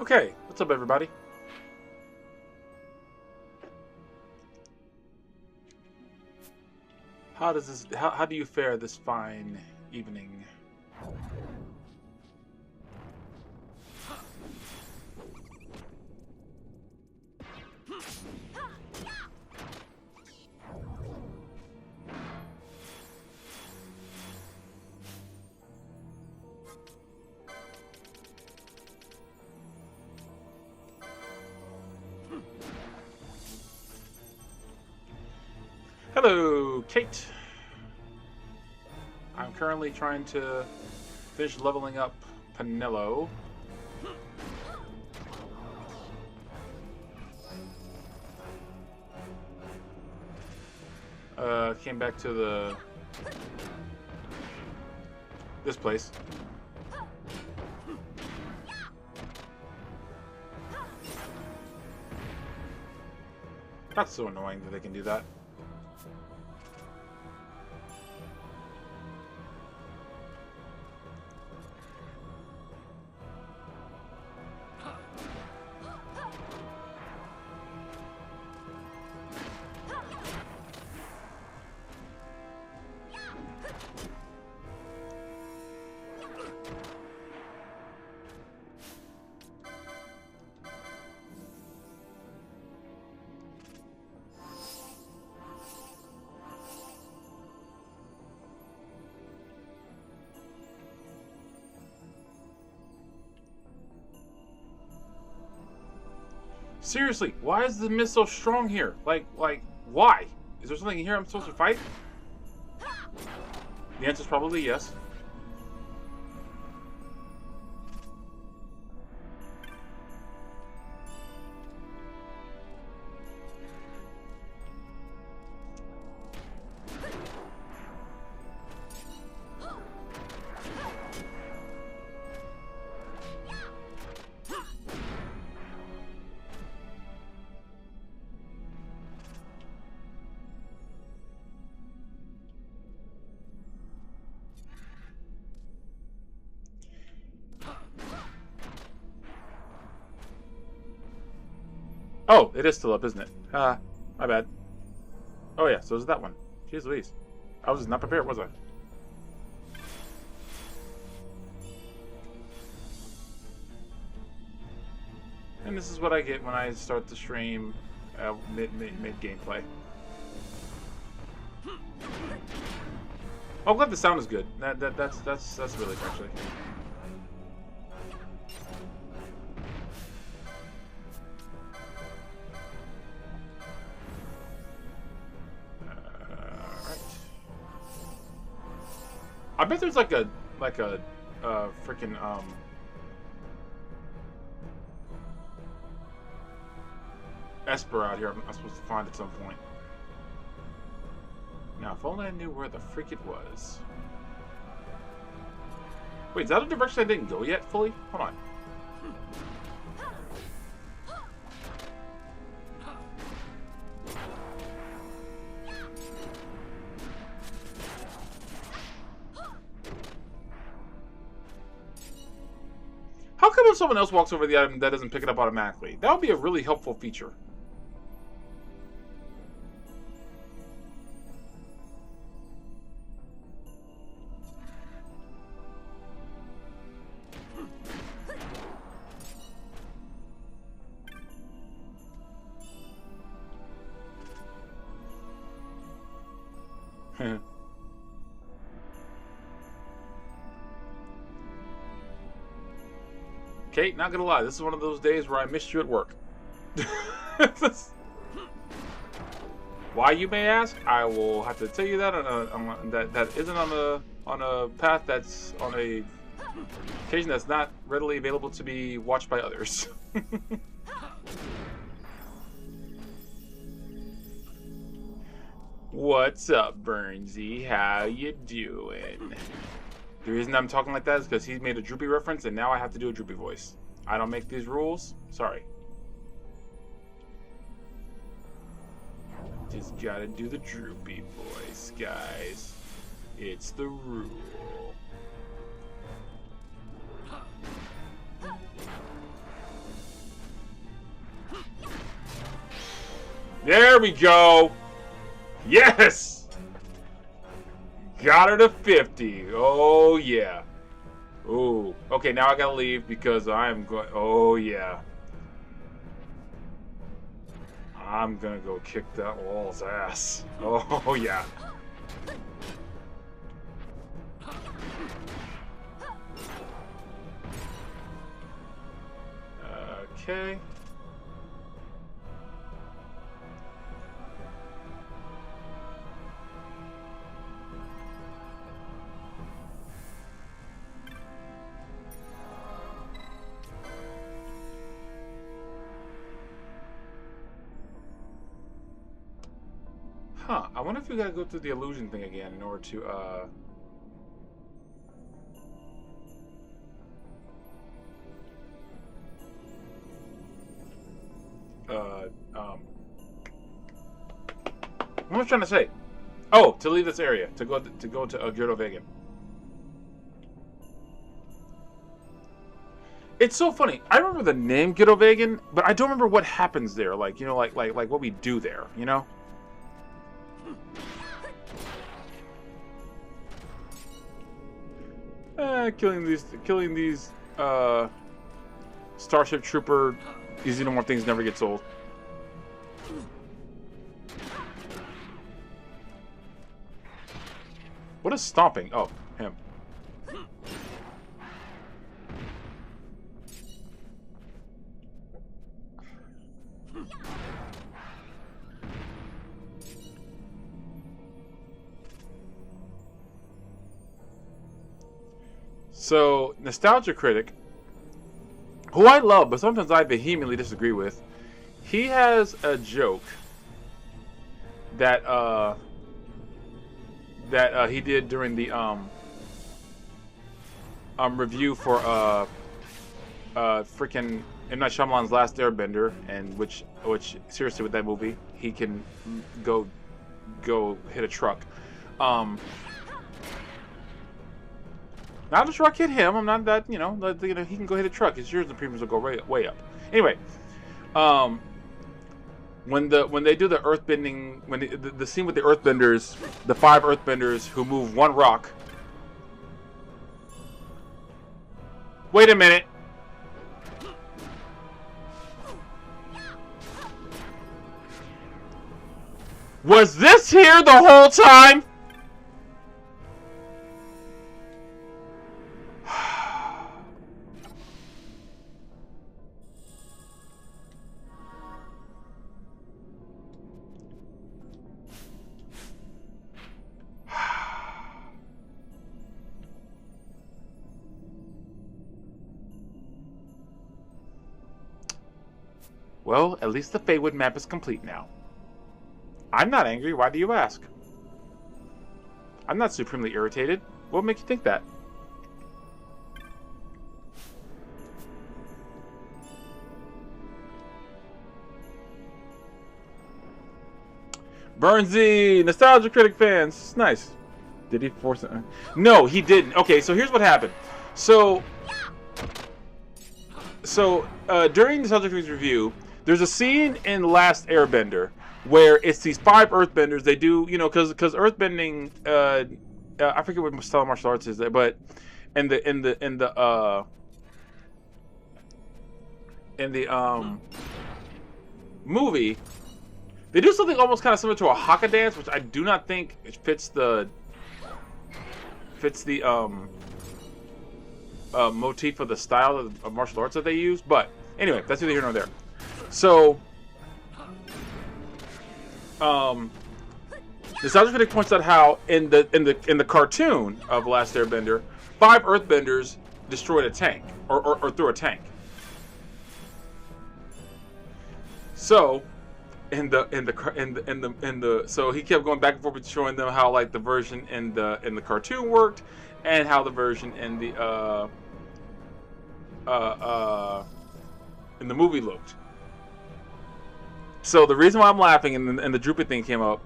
Okay, what's up, everybody? How do you fare this fine evening? Hello, Kate. I'm currently trying to finish leveling up Penello. Came back to this place. That's so annoying that they can do that. Seriously, why is the mist so strong here? Like, why? Is there something here I'm supposed to fight? The answer is probably yes. Oh, it is still up, isn't it? My bad. Oh yeah, so is that one. Jeez Louise. I was not prepared, was I? And this is what I get when I start the stream mid gameplay. Oh, I'm glad the sound is good. That's really good, actually. I bet there's like a freaking Esper out here I'm supposed to find at some point. Now, if only I knew where the freak it was. Wait, is that a direction I didn't go yet fully? Hold on. How come if someone else walks over the item, that doesn't pick it up automatically? That would be a really helpful feature. Kate, not gonna lie, this is one of those days where I missed you at work. Why, you may ask? I will have to tell you that that isn't on a path that's on a occasion that's not readily available to be watched by others. What's up, Burnsy? How you doing? The reason I'm talking like that is because he made a Droopy reference, and now I have to do a Droopy voice. I don't make these rules. Sorry. Just gotta do the Droopy voice, guys. It's the rule. There we go. Yes. Got her to 50. Oh yeah. Ooh. Okay, now I gotta leave because I'm going. Oh yeah. I'm gonna go kick that wall's ass. Oh yeah. Okay. Huh, I wonder if we gotta go through the illusion thing again in order to, what was I trying to say? Oh, to leave this area, to go to Gyro Vegan. It's so funny. I remember the name Gyro Vegan, but I don't remember what happens there. Like, you know, like what we do there, you know? Killing these Starship Trooper, these Xenomorph things never gets old. What is stomping? Oh, him. So, Nostalgia Critic, who I love, but sometimes I vehemently disagree with, he has a joke that he did during the review for freaking M. Night Shyamalan's Last Airbender, and which seriously with that movie he can go hit a truck. Not a truck hit him. I'm not that, you know, he can go hit a truck. His years and premiums will go way up. Anyway, when they do the earthbending, when the scene with the earthbenders, the 5 earthbenders who move 1 rock. Wait a minute. Was this here the whole time? Well, at least the Feywood map is complete now. I'm not angry. Why do you ask? I'm not supremely irritated. What would make you think that? Burnsy! Nostalgia Critic fans! Nice. Did he force it? No, he didn't. Okay, so here's what happened. So during Nostalgia Critic's review, there's a scene in Last Airbender where it's these 5 earthbenders. They do, you know, because earthbending, I forget what style of martial arts is, but in the movie, they do something almost kind of similar to a haka dance, which I do not think fits the motif of the style of martial arts that they use. But anyway, that's neither here nor there. So, Nostalgia Critic points out how in the cartoon of Last Airbender, 5 earthbenders destroyed a tank or threw a tank. So, so he kept going back and forth showing them how like the version in the cartoon worked and how the version in the movie looked. So the reason why I'm laughing and the droopy thing came up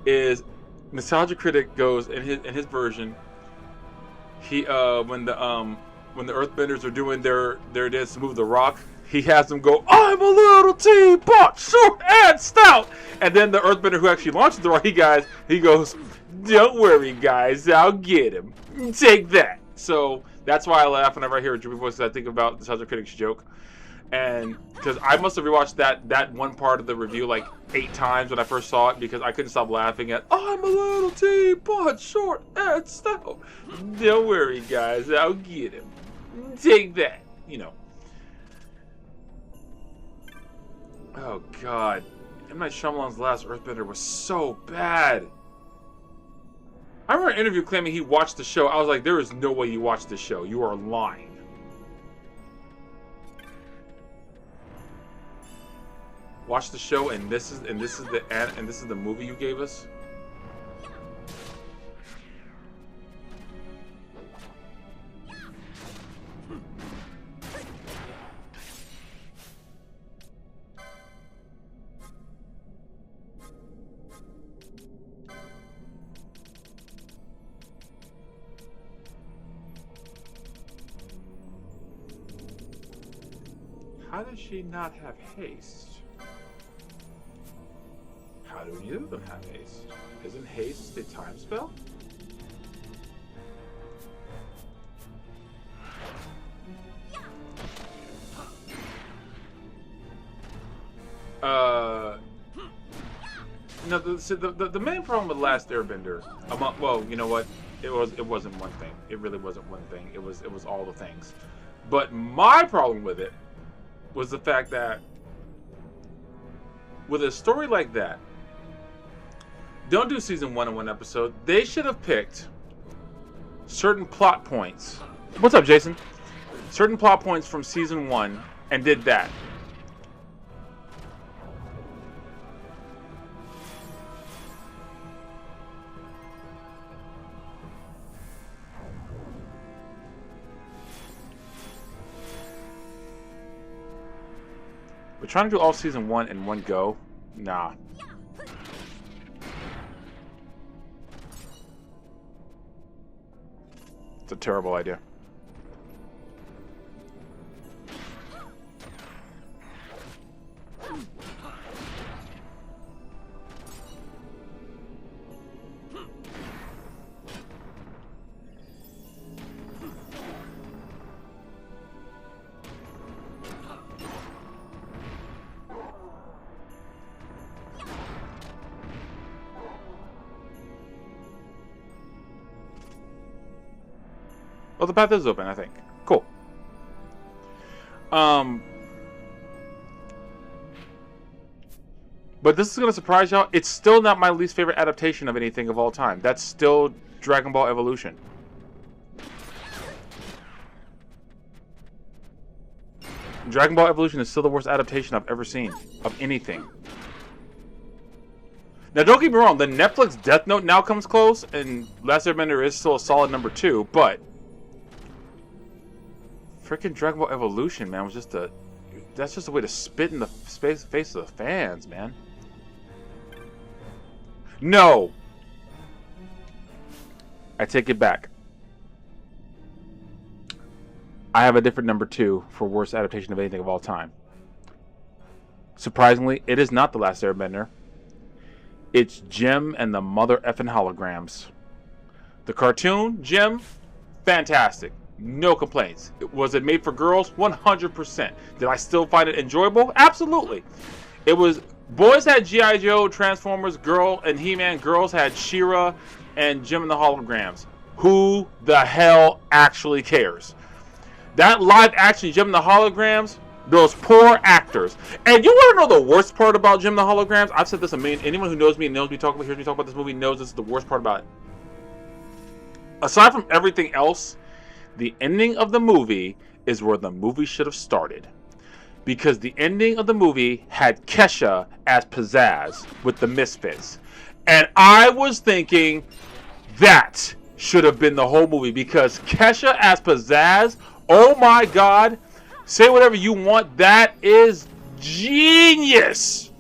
is Nostalgia Critic goes in his version. He when the earthbenders are doing their dance to move the rock, he has them go, I'm a little teapot, short and stout. And then the Earthbender who actually launches the rock, he goes, don't worry, guys, I'll get him. Take that. So that's why I laugh whenever I hear a droopy voice. I think about the Southern Critics joke. And because I must have rewatched that one part of the review like 8 times when I first saw it, because I couldn't stop laughing at, I'm a little teapot, short and stout. Don't worry, guys, I'll get him. Take that. You know. Oh, God. M. Night Shyamalan's last Earthbender was so bad. I remember an interview claiming he watched the show. I was like, there is no way you watched the show. You are lying. Watch the show, and this is the movie you gave us. How does she not have haste? How do you of them have haste? Isn't haste a time spell? No, the main problem with Last Airbender, well, you know what? It wasn't one thing. It really wasn't one thing. It was all the things. But my problem with it was the fact that with a story like that, don't do season 1 in one episode. They should have picked certain plot points. What's up, Jason? Certain plot points from season 1 and did that. We're trying to do all season 1 in one go. Nah. It's a terrible idea. Well, the path is open, I think. Cool. But this is going to surprise y'all. It's still not my least favorite adaptation of anything of all time. That's still Dragon Ball Evolution. Dragon Ball Evolution is still the worst adaptation I've ever seen of anything. Now, don't get me wrong. The Netflix Death Note now comes close, and Last Airbender is still a solid number 2, but freaking Dragon Ball Evolution, man, was just that's just a way to spit in the face of the fans, man. No! I take it back. I have a different number 2 for worst adaptation of anything of all time. Surprisingly, it is not The Last Airbender. It's Jim and the Mother Effin' Holograms. The cartoon, Jim, fantastic. No complaints. Was it made for girls? 100%. Did I still find it enjoyable? Absolutely. It was, boys had G.I. Joe, Transformers, Girl, and He-Man. Girls had She-Ra and Jim and the Holograms. Who the hell actually cares? That live action Jim and the Holograms, those poor actors. And you want to know the worst part about Jim and the Holograms? I've said this a million. Anyone who knows me and hears me talk about this movie knows this is the worst part about it. Aside from everything else, the ending of the movie is where the movie should have started. Because the ending of the movie had Kesha as Pizzazz with the Misfits. And I was thinking that should have been the whole movie. Because Kesha as Pizzazz, oh my God, say whatever you want, that is genius.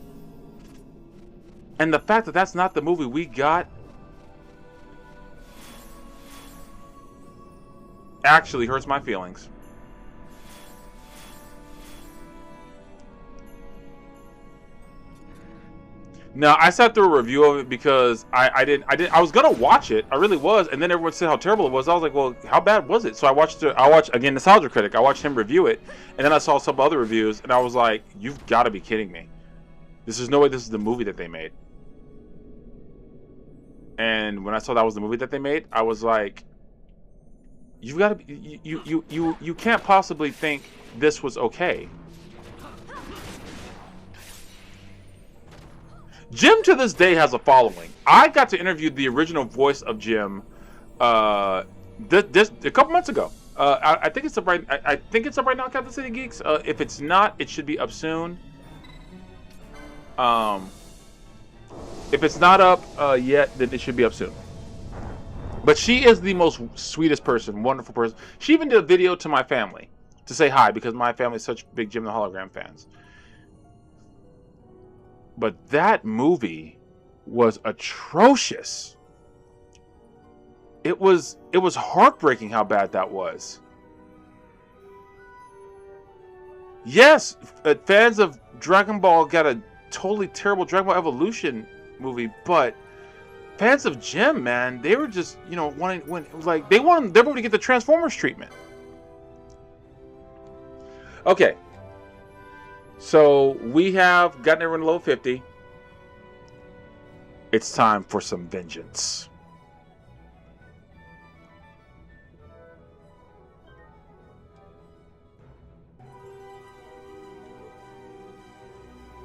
And the fact that that's not the movie we got actually hurts my feelings. No, I sat through a review of it because I was gonna watch it. I really was, and then everyone said how terrible it was. I was like, well, how bad was it? So I watched again, Nostalgia Critic. I watched him review it, and then I saw some other reviews, and I was like, you've got to be kidding me. This is no way this is the movie that they made. And when I saw that was the movie that they made, I was like, you've got to be, you can't possibly think this was okay. Jim to this day has a following. I got to interview the original voice of Jim a couple months ago. I think it's up right. I think it's up right now, Captain City Geeks. If it's not, it should be up soon. If it's not up yet, then it should be up soon. But she is the most sweetest person, wonderful person. She even did a video to my family to say hi because my family is such big Jim the Hologram fans. But that movie was atrocious. It was heartbreaking how bad that was. Yes, fans of Dragon Ball got a totally terrible Dragon Ball Evolution movie, but fans of Jim, man, they were just, they wanted everybody to get the Transformers treatment. Okay. So we have gotten everyone low 50. It's time for some vengeance.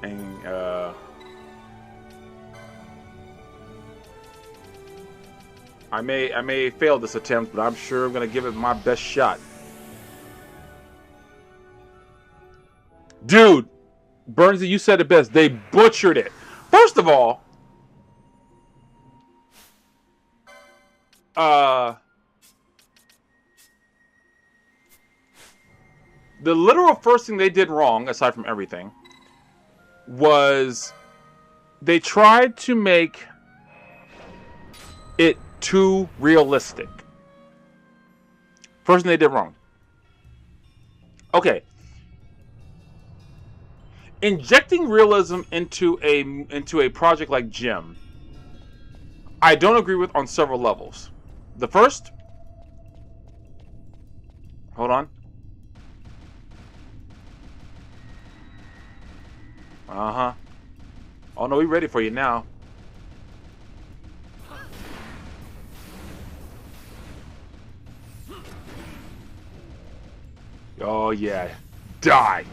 And I may fail this attempt, but I'm sure I'm gonna give it my best shot. Dude, Burnsy, you said it best. They butchered it. First of all, the literal first thing they did wrong, aside from everything, was they tried to make it too realistic. First thing they did wrong. Okay. Injecting realism into a project like Jim, I don't agree with on several levels. The first, hold on. Oh no, we ready for you now. Oh yeah, die.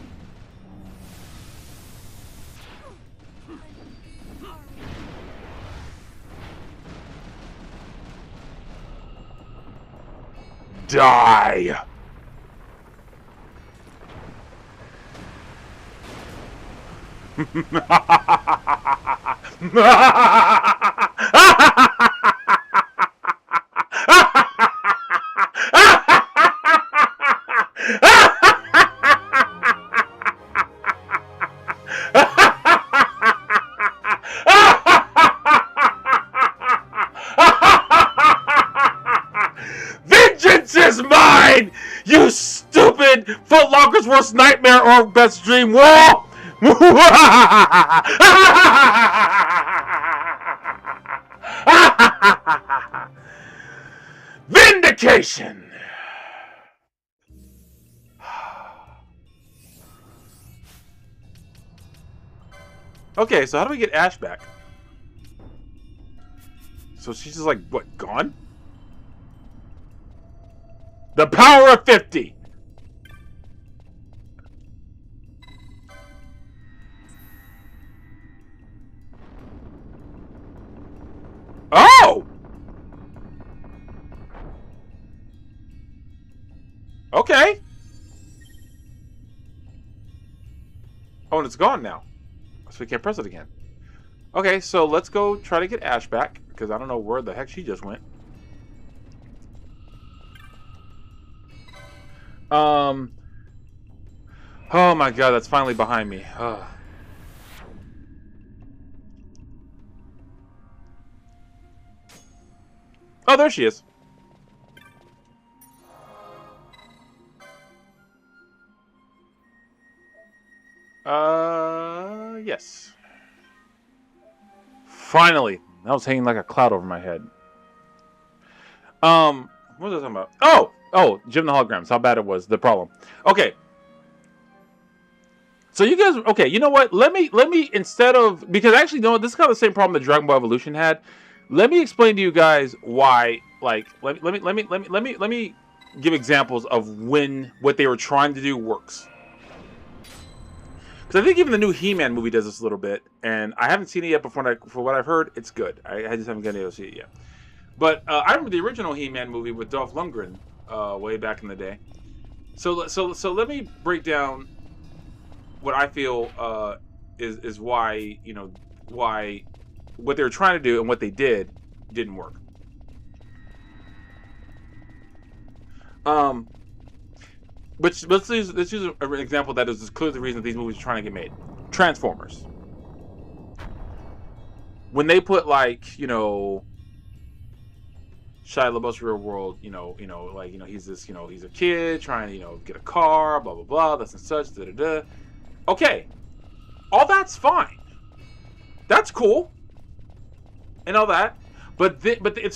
Die! Vengeance is mine! You stupid Foot Locker's worst nightmare or best dream! Whoa! Vindication! Okay, so how do we get Ash back? So she's just like, what, gone? The power of 50! Oh! Okay. Oh, and it's gone now. So we can't press it again. Okay, so let's go try to get Ash back, because I don't know where the heck she just went. Oh my god, that's finally behind me. Oh, there she is. Yes. Finally. That was hanging like a cloud over my head. What was I talking about? Oh, Jim the Holograms. How bad it was. The problem. Okay. So you guys, okay, you know what? Let me instead of, because actually, no, this is kind of the same problem that Dragon Ball Evolution had. Let me explain to you guys why. Like, let me give examples of when what they were trying to do works. Because I think even the new He-Man movie does this a little bit, and I haven't seen it yet. But for what I've heard, it's good. I just haven't gotten able to see it yet. But I remember the original He-Man movie with Dolph Lundgren way back in the day. So let me break down what I feel is why, you know, why what they were trying to do and what they did didn't work. But let's use an example that is clearly the reason that these movies are trying to get made. Transformers. When they put, like, you know, Shia LaBeouf's Real World, he's this, he's a kid trying to, get a car, blah blah blah, this and such, da da da. Okay, all that's fine. That's cool, and all that. So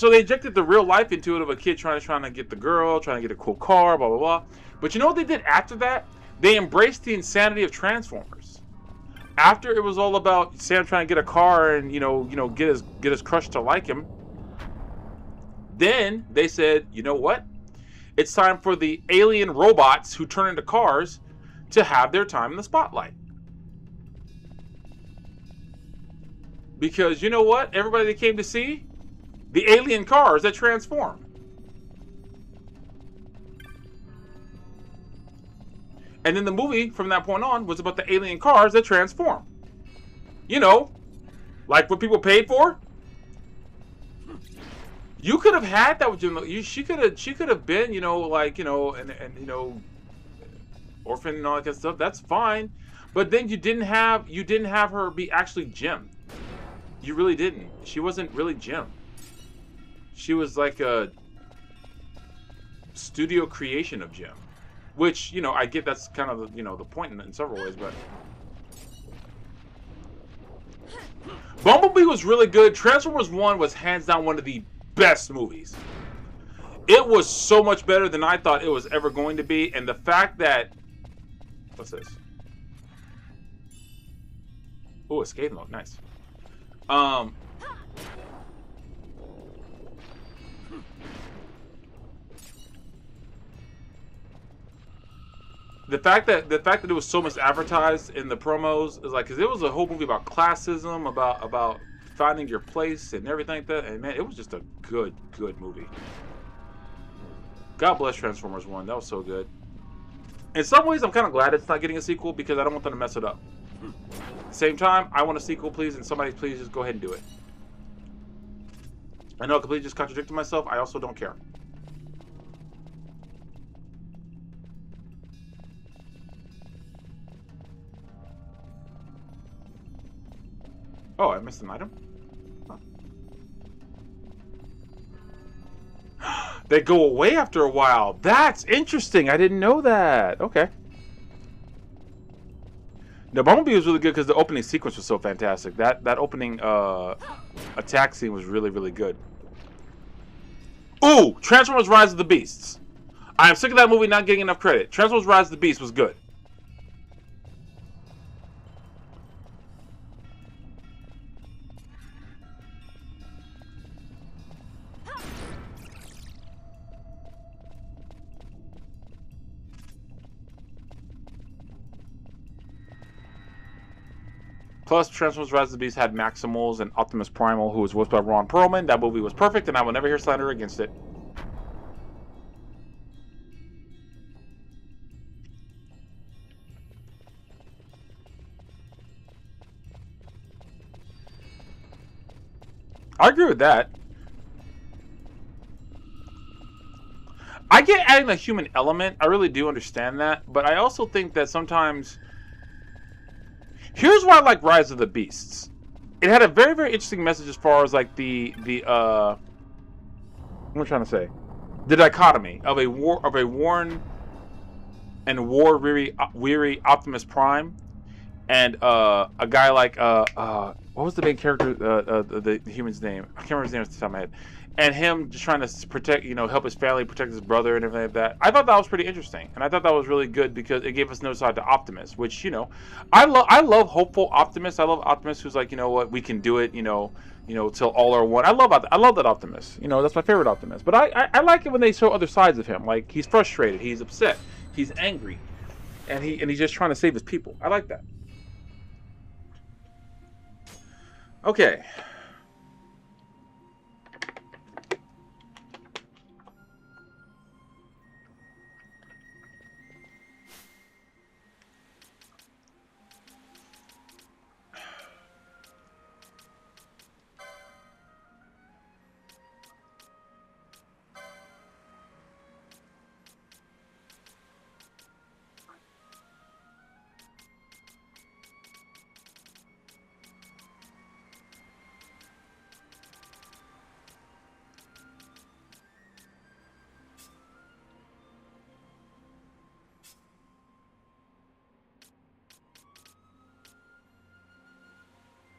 they injected the real life into it of a kid trying to get the girl, trying to get a cool car, blah blah blah. But you know what they did after that? They embraced the insanity of Transformers. After it was all about Sam trying to get a car and get his crush to like him. Then they said, you know what? It's time for the alien robots who turn into cars to have their time in the spotlight. Because you know what? Everybody that came to see the alien cars that transform. And then the movie from that point on was about the alien cars that transform. You know, like what people paid for. You could have had that with Jim. She could have been, orphan and all that kind of stuff. That's fine, but then you didn't have her be actually Jim. You really didn't. She wasn't really Jim. She was like a studio creation of Jim, which I get that's kind of the point in several ways, but. Bumblebee was really good. Transformers 1 was hands down one of the best movies. It was so much better than I thought it was ever going to be, and the fact that what's this? Oh, escape mode, nice. The fact that it was so much advertised in the promos is like, because it was a whole movie about classism, about finding your place and everything like that, and man, it was just a good movie. God bless Transformers 1. That was so good. In some ways, I'm kind of glad it's not getting a sequel because I don't want them to mess it up. At the same time, I want a sequel, please, and somebody please just go ahead and do it. I know I completely just contradicted myself. I also don't care. Oh, I missed an item? Huh. They go away after a while. That's interesting. I didn't know that. Okay. The Bumblebee was really good because the opening sequence was so fantastic. That opening attack scene was really, really good. Ooh! Transformers Rise of the Beasts. I am sick of that movie not getting enough credit. Transformers Rise of the Beasts was good. Plus, Transformers Rise of the Beast had Maximals and Optimus Primal, who was voiced by Ron Perlman. That movie was perfect, and I will never hear slander against it. I agree with that. I get adding the human element. I really do understand that. But I also think that sometimes... Here's why I like Rise of the Beasts. It had a very, very interesting message as far as like the what am I trying to say? The dichotomy of a worn and war weary Optimus Prime and a guy like what was the main character, the human's name? I can't remember his name off the top of my head. And him just trying to protect, help his family, protect his brother, and everything like that. I thought that was pretty interesting, and I thought that was really good because it gave us no side to Optimus, which I love hopeful Optimus. I love Optimus who's like, you know what, we can do it, till all are one. I love that Optimus. That's my favorite Optimus. But I like it when they show other sides of him. Like he's frustrated, he's upset, he's angry, and he's just trying to save his people. I like that. Okay.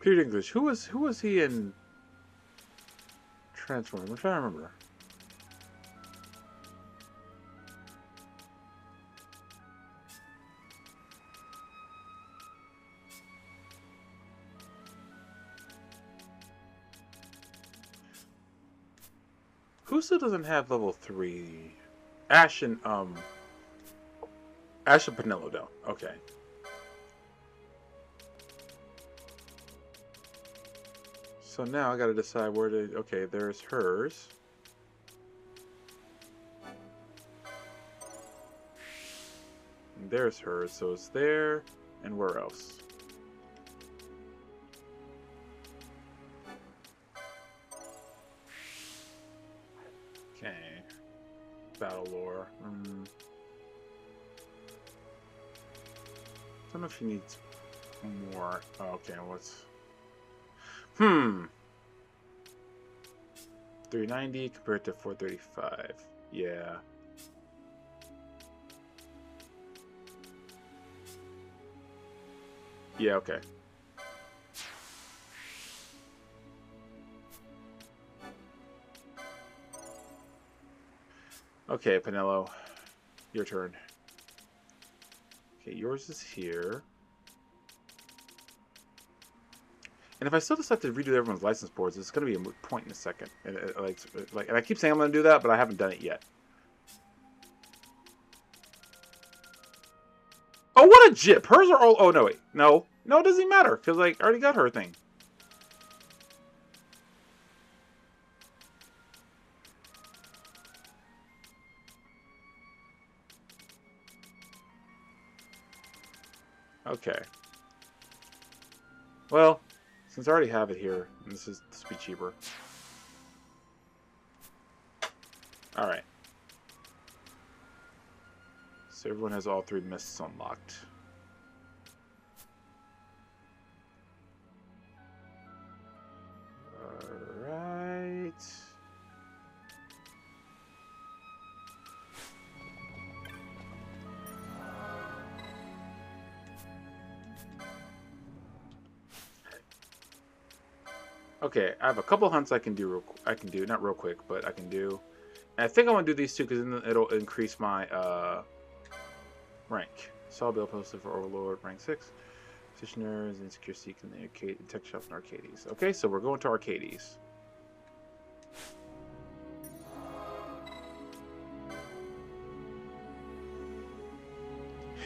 Peter English. Who was he in Transformers? I'm trying to remember. Who still doesn't have level 3? Ash and Penelo don't. Okay. So now I gotta decide where to. Okay, there's hers. And there's hers. So it's there, and where else? Okay. Battle lore. I don't know if she needs more. Oh, okay, what's... 390 compared to 435. Yeah. Yeah, okay. Okay, Penelo. Your turn. Okay, yours is here. And if I still decide to redo everyone's license boards, it's going to be a moot point in a second. And I keep saying I'm going to do that, but I haven't done it yet. Oh, what a jip! Hers are all... Oh, no, wait. No, it doesn't matter, because I already got her thing. Okay. Well... Since I already have it here, and this will be cheaper. Alright. So everyone has all 3 mists unlocked. Alright. Okay, I have a couple hunts I can do. Not real quick, but I can do. And I think I want to do these two because then it'll increase my rank. Saw bill posted for Overlord, rank 6. Petitioners, Insecure Seek in the arcade, tech shop, and Arcades. Okay, so we're going to Arcades.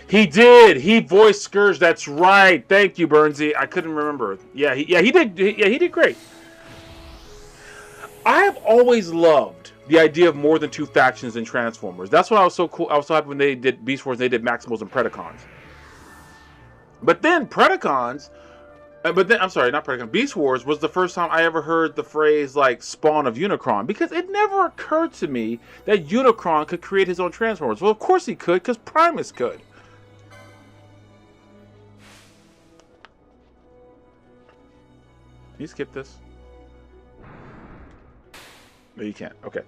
He did. He voiced Scourge. That's right. Thank you, Burnsy. I couldn't remember. Yeah, he did. He did great. I have always loved the idea of more than 2 factions in Transformers. That's why I was so cool. I was so happy when they did Beast Wars. They did Maximals and Predacons. But then Predacons. I'm sorry, not Predacon. Beast Wars was the first time I ever heard the phrase like spawn of Unicron, because it never occurred to me that Unicron could create his own Transformers. Well, of course he could, because Primus could. Can you skip this? No, you can't. Okay.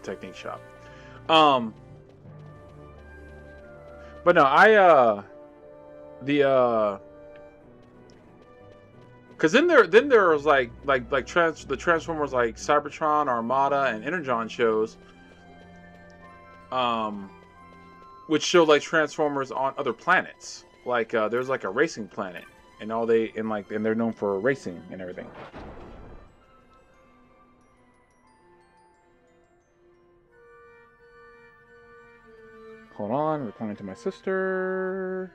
technique shop. But no, because then there was like the Transformers like Cybertron, Armada, and Energon shows, which show like Transformers on other planets. Like there's like a racing planet, and they're known for racing and everything. Hold on, replying to my sister.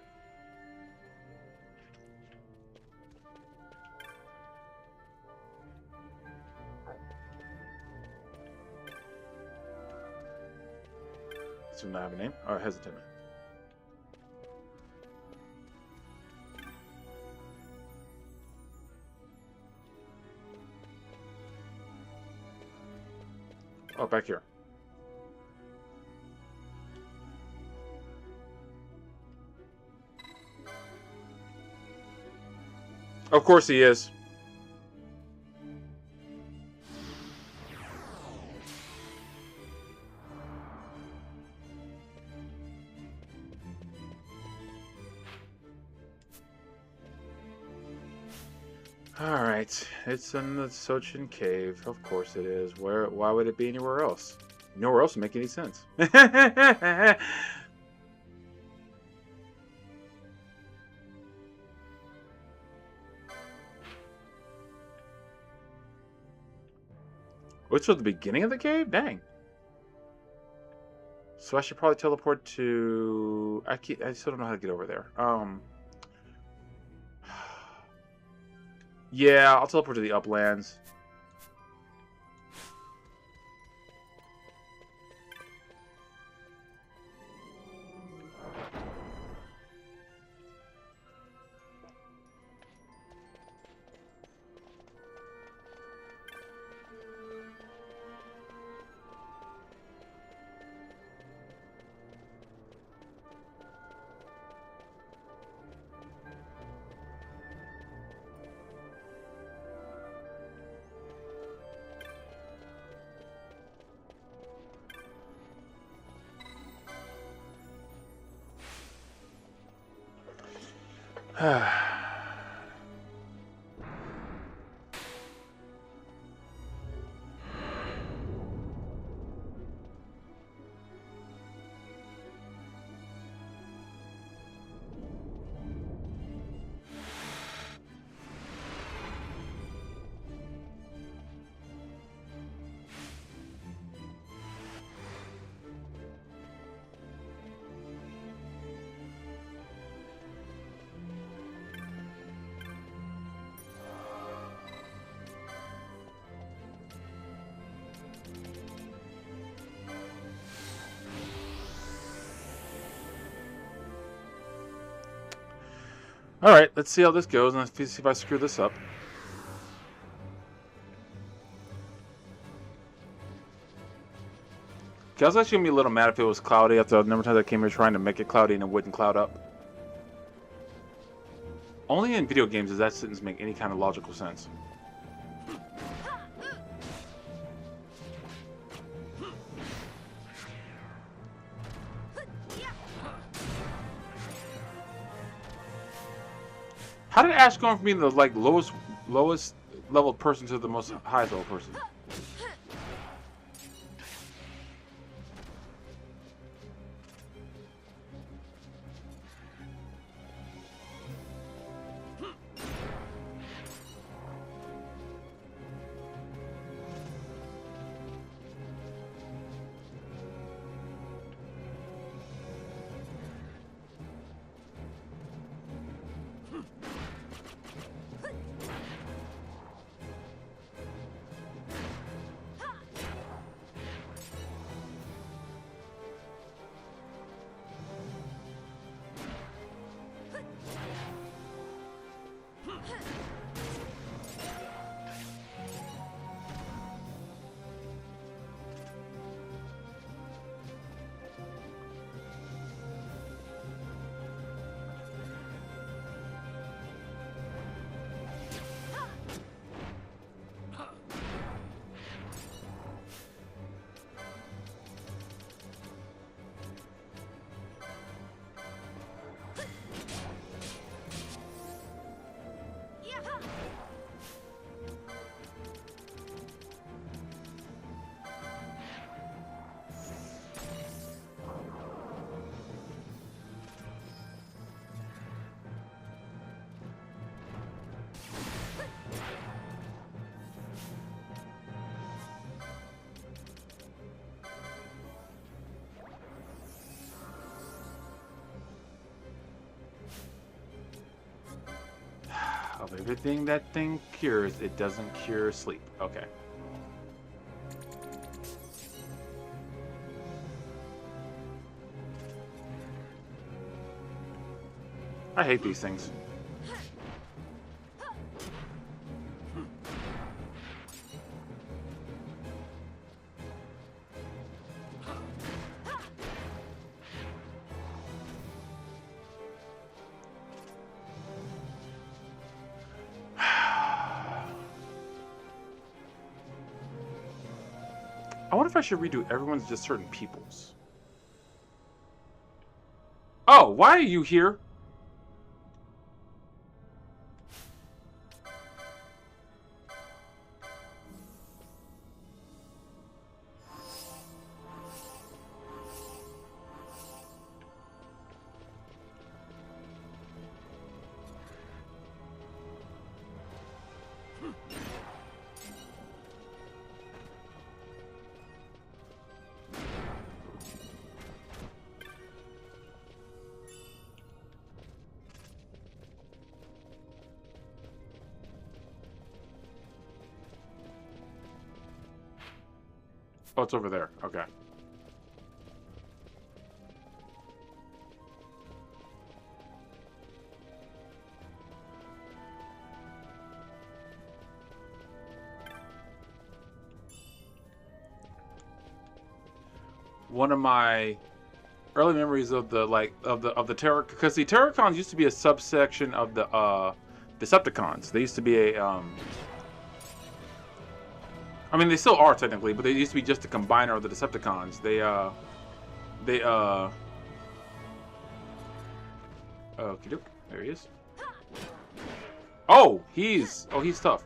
Does it not have a name? Oh, hesitant. Oh, back here. Of course he is. Alright, it's in the Sochin Cave. Of course it is. Why would it be anywhere else? Nowhere else would make any sense. Which was the beginning of the cave? Dang. So I should probably teleport to... I still don't know how to get over there. Yeah, I'll teleport to the uplands. Alright, let's see how this goes, and let's see if I screw this up. I was actually going to be a little mad if it was cloudy after the number of times I came here trying to make it cloudy and it wouldn't cloud up. Only in video games does that sentence make any kind of logical sense. How did Ash go from being the like lowest level person to the most highest level person? Everything that thing cures, it doesn't cure sleep. Okay. I hate these things. I wonder if I should redo everyone's just certain people's. Oh, why are you here? Oh, it's over there. Okay. One of my early memories of the of the Terror, because the Terrorcons used to be a subsection of the Decepticons. They used to be a I mean, they still are technically, but they used to be just a combiner of the Decepticons. Okie doke. There he is. Oh, he's tough.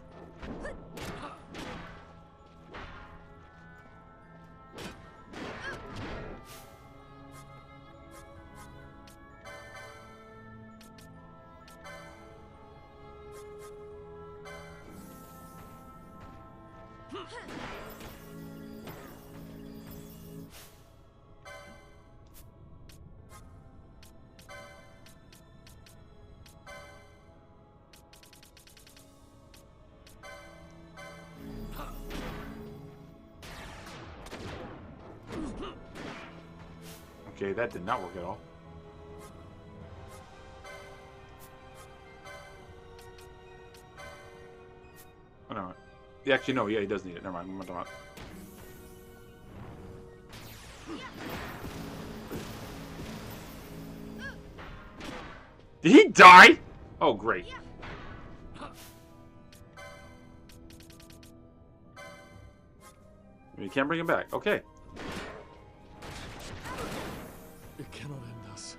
Okay, that did not work at all. Oh, no. Yeah, actually, no. Yeah, he does need it. Never mind. I'm not. Did he die? Oh, great. You can't bring him back. Okay. It cannot end us.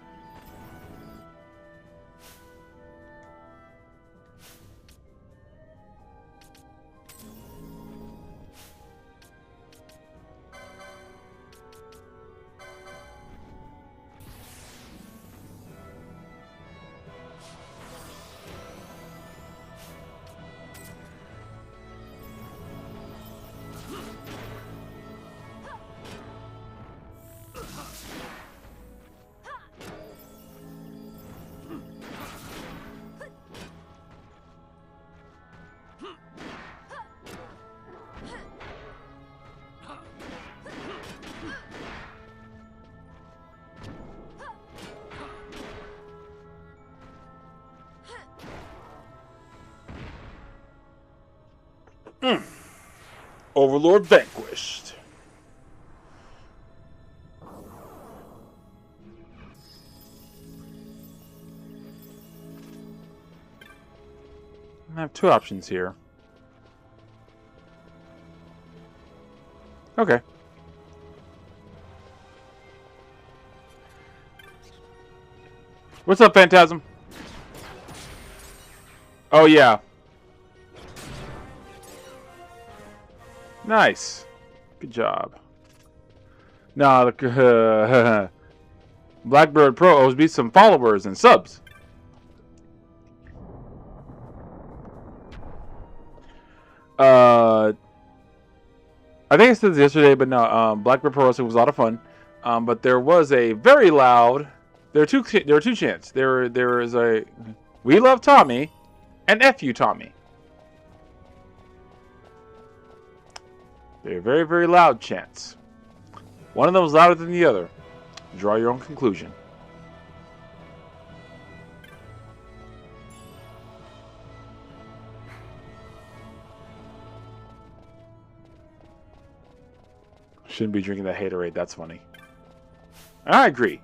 Overlord vanquished. I have two options here. Okay. What's up, Phantasm? Oh, yeah. Nice. Good job. Nah, look, Blackbird Pro owes me some followers and subs. I think I said this yesterday, but no. Blackbird Pro Wrestling was a lot of fun. But there was a very loud. There are two chants. There is a "We Love Tommy," And F you, Tommy. They're very, very loud chants. One of them is louder than the other. Draw your own conclusion. Shouldn't be drinking that haterade, that's funny. I agree.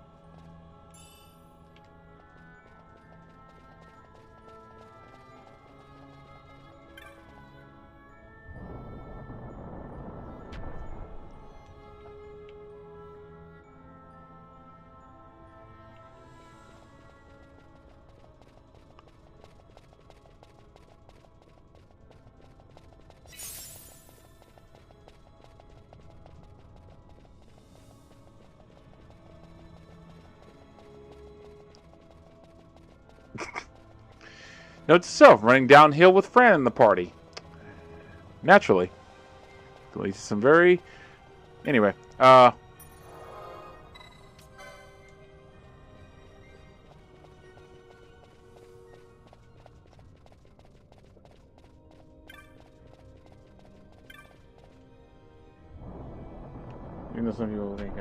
Note to self, running downhill with Fran in the party. Naturally. Leads to some very... Anyway, even though some people think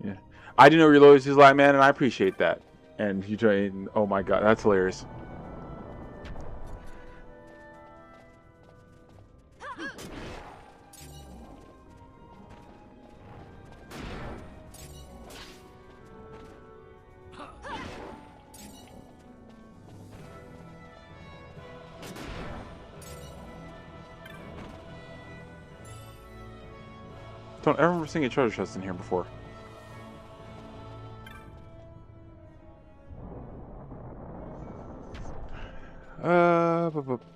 yeah. I do know your loyalty is light, man, and I appreciate that. And you try, oh my god, that's hilarious. Don't ever sing a treasure chest in here before.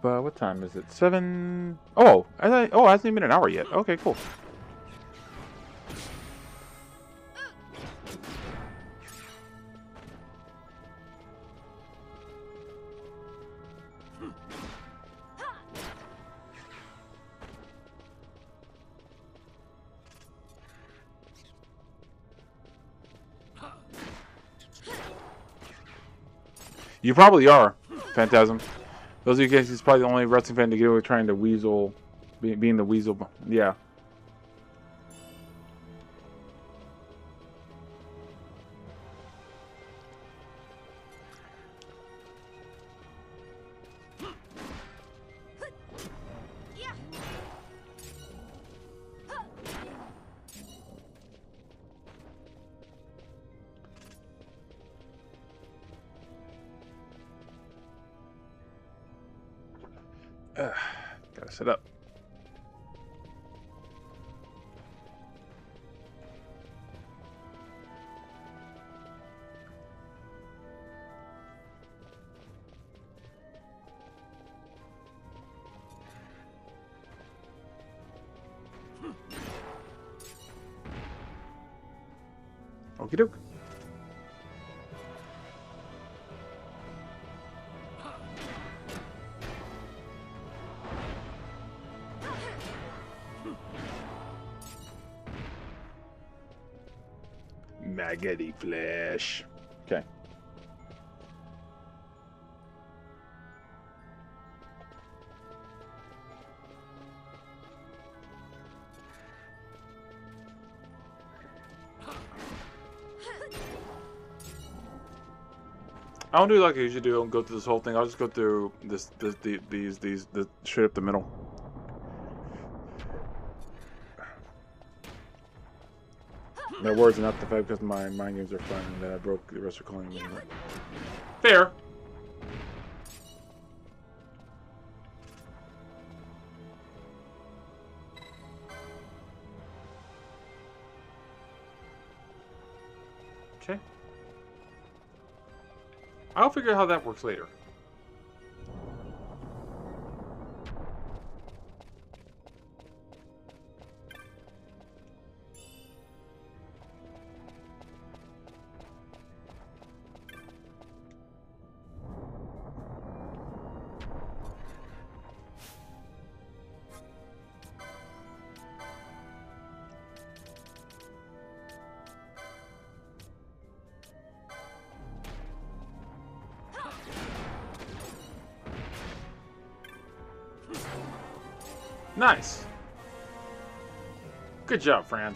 What time is it? 7. Oh, it hasn't even been an hour yet. Okay, cool. You probably are, Phantasm. Those of you guys, he's probably the only wrestling fan to get away with trying to weasel, being the weasel. Yeah. Gotta set up. Okie doke. Maggoty flesh. Okay. I don't do like I usually do. I don't go through this whole thing. I'll just go through these straight up the middle. My words are not the fact because my mind games are fun and that I broke the rest of calling me. Fair. Okay. I'll figure out how that works later. Nice. Good job, Fran.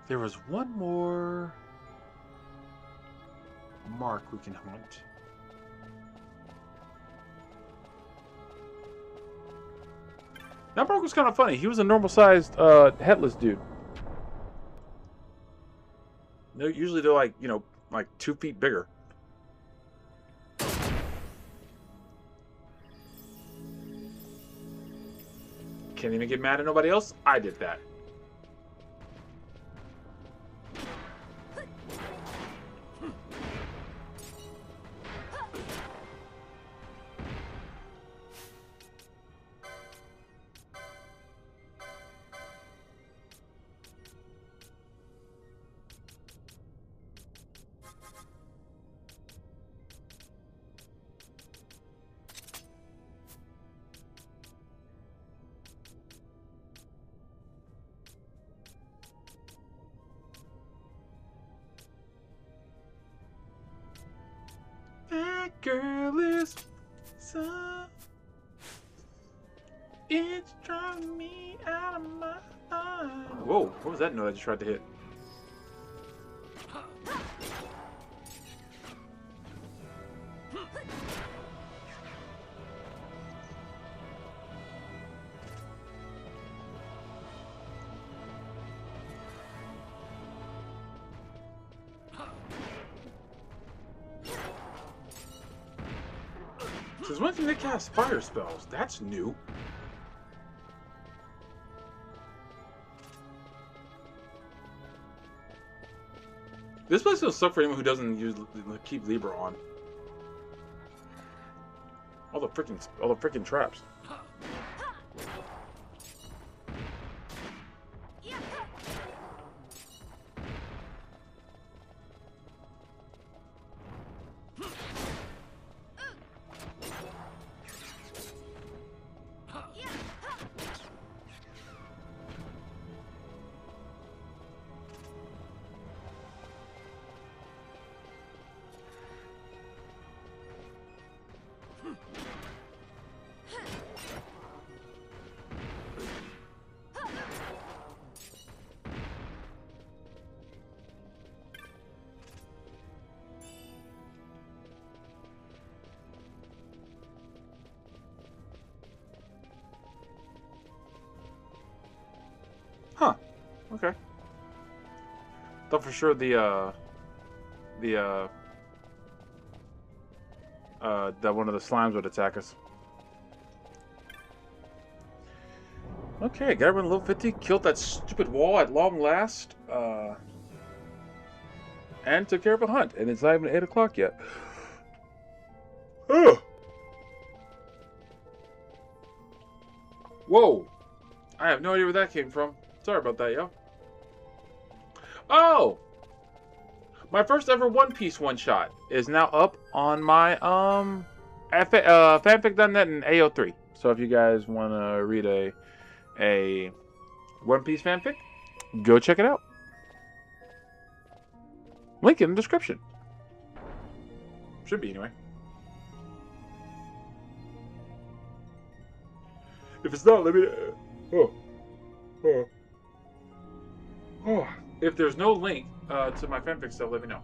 There was one more mark we can hunt. That mark was kind of funny. He was a normal-sized, headless dude. Usually they're like, you know, like 2 feet bigger. Can't even get mad at nobody else. I did that. That girl is so... It's driving me out of my mind. Whoa, what was that note I just tried to hit? Since when can they cast fire spells? That's new. This place will suck for anyone who doesn't keep Libra on. All the freaking traps. Huh. Okay. Thought for sure that one of the slimes would attack us. Okay, got everyone level 50, killed that stupid wall at long last, and took care of a hunt, and it's not even 8 o'clock yet. Oh. Whoa! I have no idea where that came from. Sorry about that, yo. Oh! My first ever One Piece one-shot is now up on my, fanfic.net and AO3. So if you guys want to read a One Piece fanfic, go check it out. Link in the description. Should be, anyway. If it's not, let me... If there's no link to my fanfic stuff, let me know.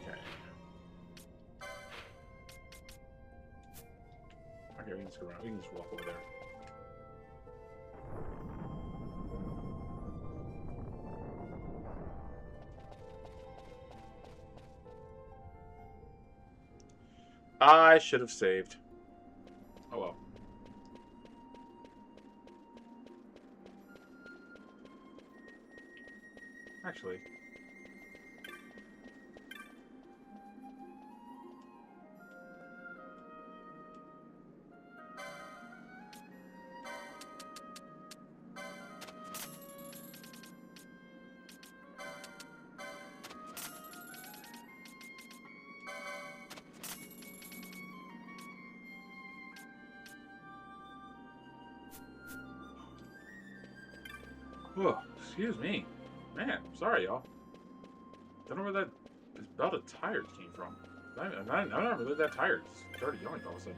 Okay. Okay, we can just go around. We can just walk over there. I should have saved. Oh well. Actually. Oh, excuse me. Man, sorry, y'all. Don't know where that belt of tires came from. I'm not really that tired. It started yelling all of a sudden.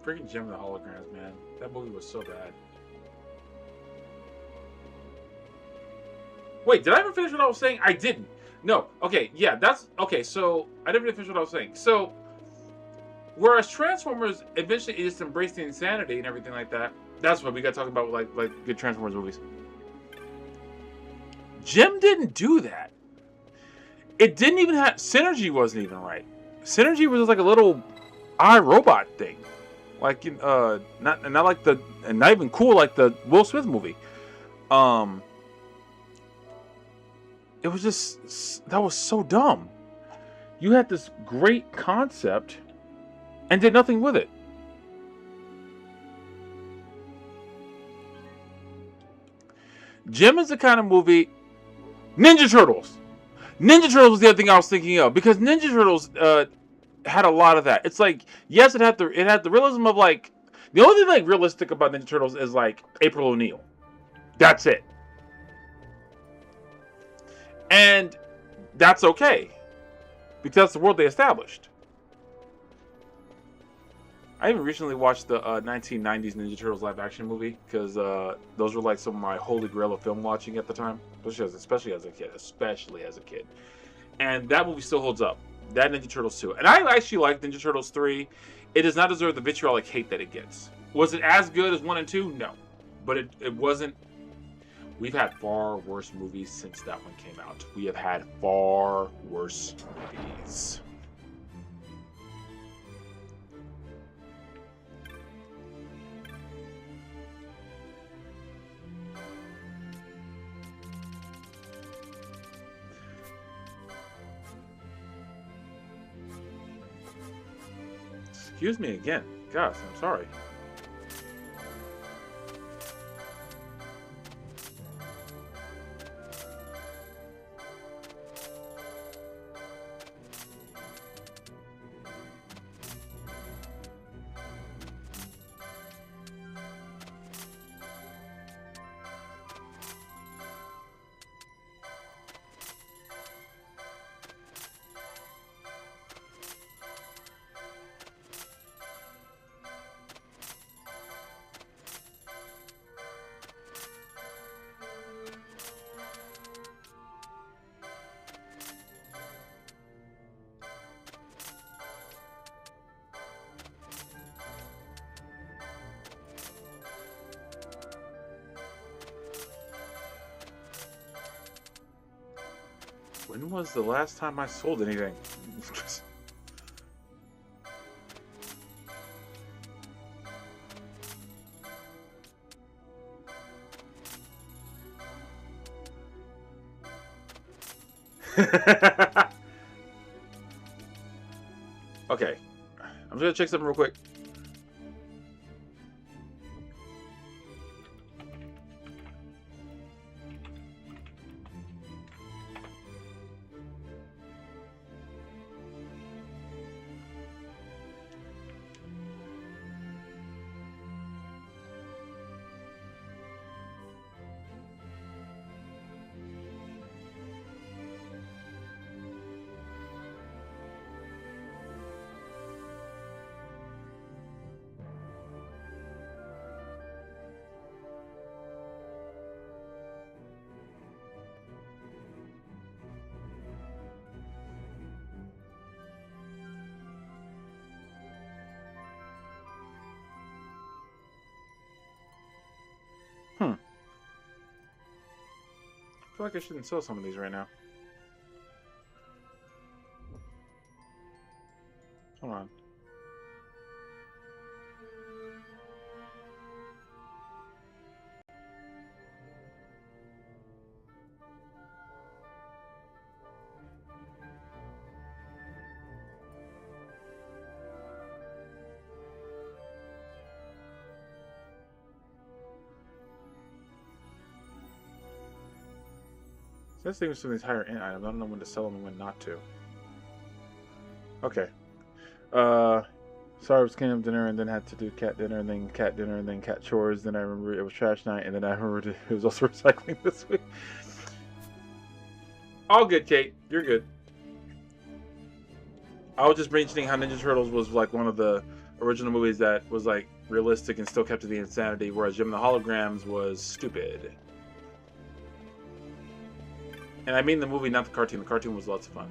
Freaking Gem of the Holograms, man. That movie was so bad. Wait, did I ever finish what I was saying? I didn't. No. Okay, yeah, that's... Okay, so... I didn't really finish what I was saying. So... Whereas Transformers eventually just embraced the insanity and everything like that. That's what we got to talk about, like good Transformers movies. Gem didn't do that. It didn't even have... Synergy wasn't even right. Synergy was like a little iRobot thing. Like, not like the... And not even cool like the Will Smith movie. It was just... That was so dumb. You had this great concept and did nothing with it. Gem is the kind of movie... Ninja Turtles! Ninja Turtles was the other thing I was thinking of. Because Ninja Turtles had a lot of that. It's like... Yes, it had the realism of like... The only thing like realistic about Ninja Turtles is like April O'Neil. That's it. And that's okay. Because that's the world they established. I even recently watched the 1990s Ninja Turtles live action movie. Because those were like some of my holy grail of film watching at the time. Especially as a kid. And that movie still holds up. That Ninja Turtles 2. And I actually like Ninja Turtles 3. It does not deserve the vitriolic hate that it gets. Was it as good as 1 and 2? No. But it wasn't. We've had far worse movies since that one came out. We have had far worse movies. Excuse me again. Gosh, I'm sorry. When was the last time I sold anything? Okay. I'm just gonna check something real quick. I feel like I shouldn't sell some of these right now. Hold on. This thing was some of these higher end items. I don't know when to sell them and when not to. Okay. Sorry, I was cleaning up dinner and then had to do cat dinner and then cat dinner and then cat chores. Then I remember it was trash night and then I remembered it was also recycling this week. All good, Kate. You're good. I was just mentioning how Ninja Turtles was like one of the original movies that was like realistic and still kept to the insanity, whereas Jim the Holograms was stupid. And I mean the movie, not the cartoon. The cartoon was lots of fun.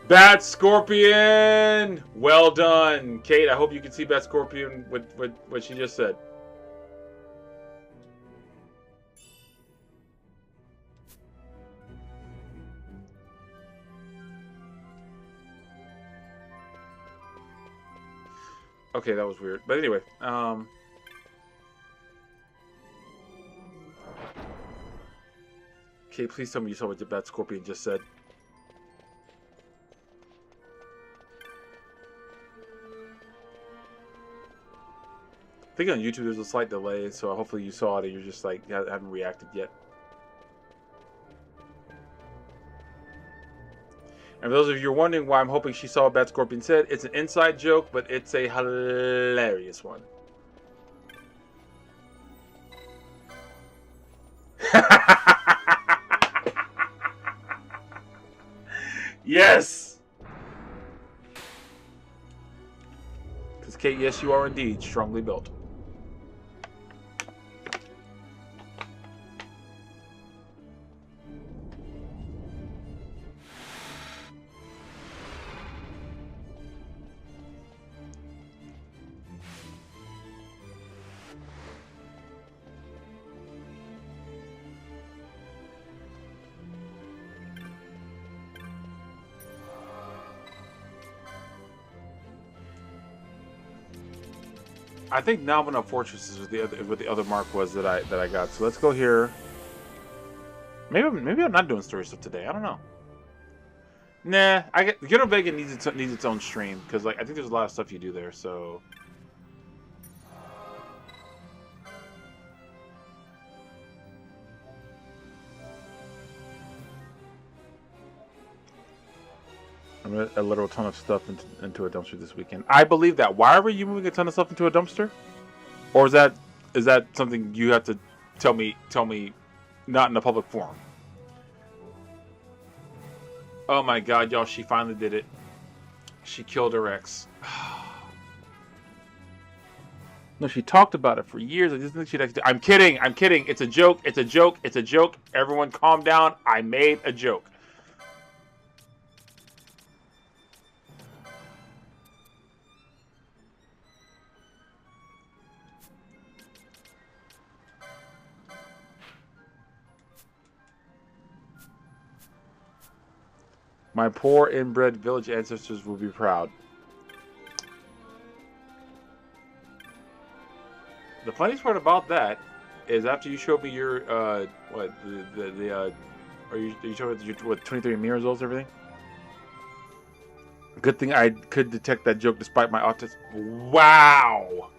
Bat Scorpion! Well done, Kate. I hope you can see Bat Scorpion with what she just said. Okay, that was weird. But anyway, Kate, please tell me you saw what the Bat Scorpion just said. I think on YouTube there's a slight delay, so hopefully you saw it and you're just like, haven't reacted yet. And for those of you who are wondering why I'm hoping she saw what Bat Scorpion said, it's an inside joke, but it's a hilarious one. Yes! Because Kate, yes, you are indeed strongly built. I think Nominal Fortress is what the other mark was that I got. So let's go here. Maybe I'm not doing story stuff today. I don't know. Nah, Ghetto Vega needs its own stream because like I think there's a lot of stuff you do there. So I'm gonna a literal ton of stuff into a dumpster this weekend. I believe that. Why are you moving a ton of stuff into a dumpster? Or is that something you have to tell me not in a public forum? Oh my god, y'all, she finally did it. She killed her ex. No, she talked about it for years. I just think she'd actually... I'm kidding. It's a joke. Everyone calm down. I made a joke. My poor inbred village ancestors will be proud. The funniest part about that is after you showed me your are you showed me your 23andMe results and everything? Good thing I could detect that joke despite my autism. Wow.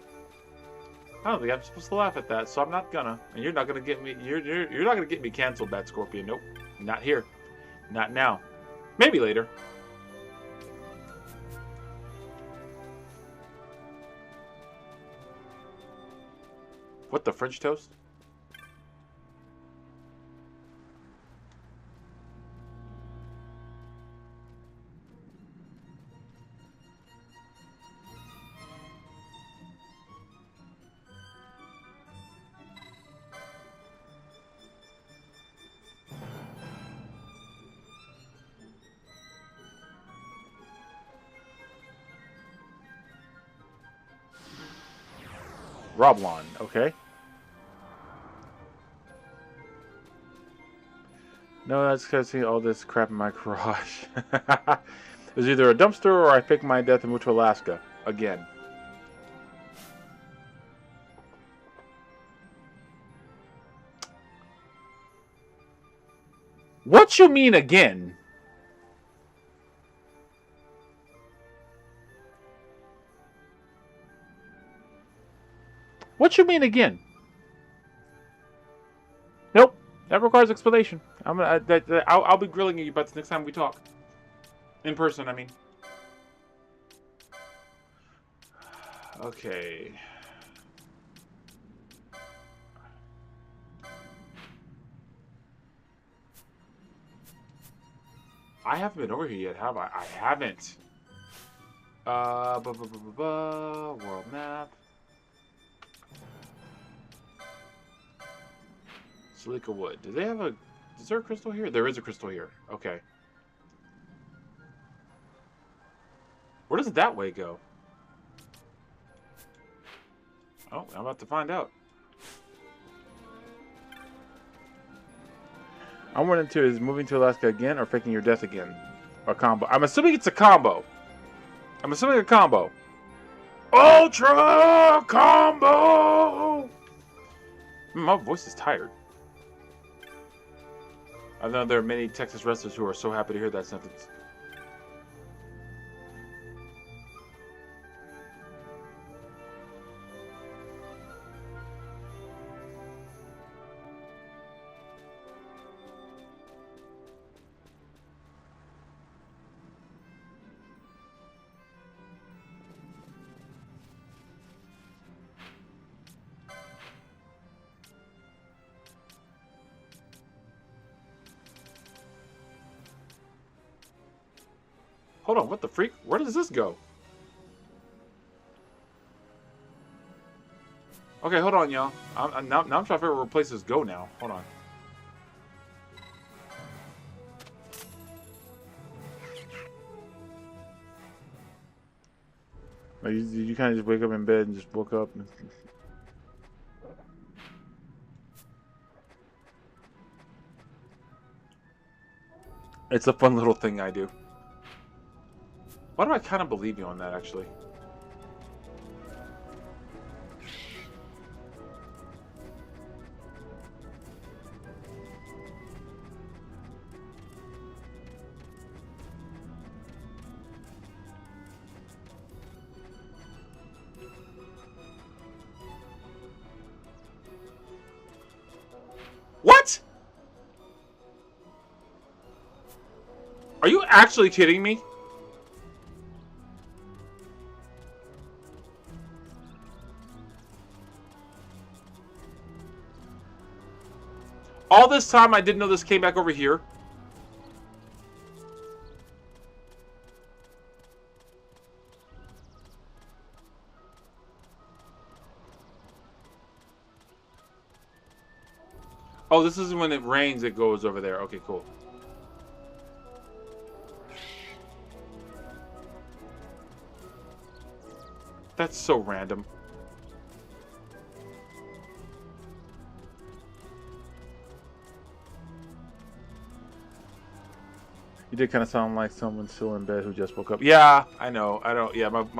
I don't think I'm supposed to laugh at that, so I'm not gonna. And you're not gonna get me. You're not gonna get me canceled, Bat Scorpion. Nope, not here, not now. Maybe later. What, the French toast? Roblon, okay. No, that's because I see all this crap in my garage. It was either a dumpster or I faked my death and moved to Alaska. Again. What you mean again? What you mean again? Nope. That requires explanation. I'll be grilling you about this next time we talk. In person, I mean. Okay. I haven't been over here yet, have I? I haven't. World map. Silica wood. Do they have a... Is there a crystal here? There is a crystal here. Okay. Where does that way go? Oh, I'm about to find out. I'm wondering too, is moving to Alaska again or faking your death again? A combo. I'm assuming it's a combo. I'm assuming a combo. Ultra combo! My voice is tired. I know there are many Texas wrestlers who are so happy to hear that sentence. Hold on, what the freak? Where does this go? Okay, hold on, y'all. Now I'm trying to figure out where places go now. Hold on. Like, you kind of just wake up in bed and just woke up? It's a fun little thing I do. Why do I kind of believe you on that, actually? What? Are you actually kidding me? All this time I didn't know this came back over here. Oh, this is when it rains, it goes over there. Okay, cool. That's so random. You did kind of sound like someone still in bed who just woke up. Yeah, I know. I don't. Yeah, I don't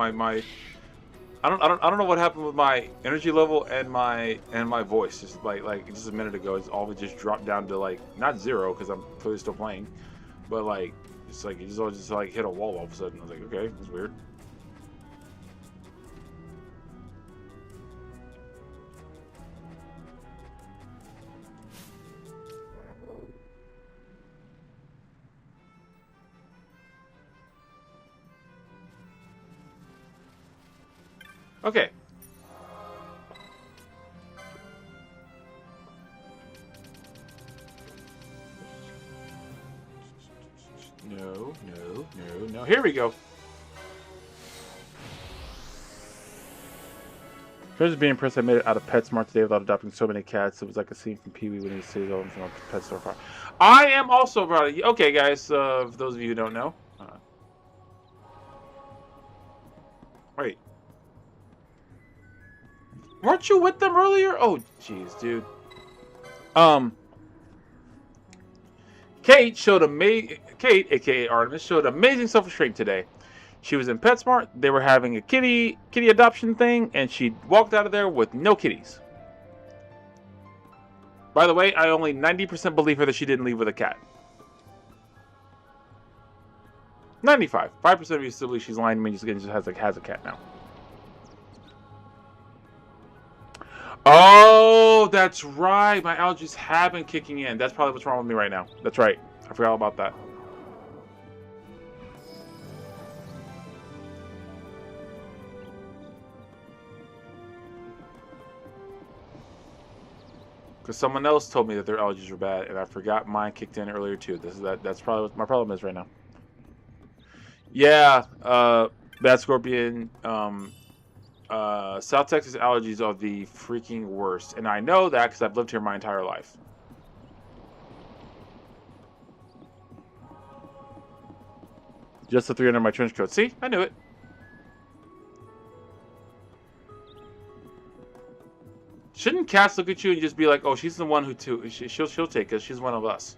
know what happened with my energy level and my voice. Just like just a minute ago, it's all just dropped down to like not zero because I'm clearly still playing, but like it's like it just all just like hit a wall all of a sudden. I was like, okay, that's weird. Okay. No. Here we go. Just being impressed I made it out of PetSmart today without adopting so many cats. It was like a scene from Pee-wee when he says all from pet store far. I am also proud of you. Okay, guys, for those of you who don't know. Wait. Weren't you with them earlier? Oh, jeez, dude. Kate, aka Artemis, showed amazing self-restraint today. She was in PetSmart. They were having a kitty adoption thing, and she walked out of there with no kitties. By the way, I only 90% believe her that she didn't leave with a cat. 95. 5% of you still believe she's lying to me. Just has a cat now. Oh, that's right. My allergies have been kicking in. That's probably what's wrong with me right now. That's right. I forgot all about that. Because someone else told me that their allergies were bad, and I forgot mine kicked in earlier too. That's probably what my problem is right now. Yeah, Bad Scorpion. South Texas allergies are the freaking worst, and I know that because I've lived here my entire life. Just the 3 under my trench coat. See, I knew it. Shouldn't Cass look at you and just be like, "Oh, she's the one who she'll take us. She's one of us."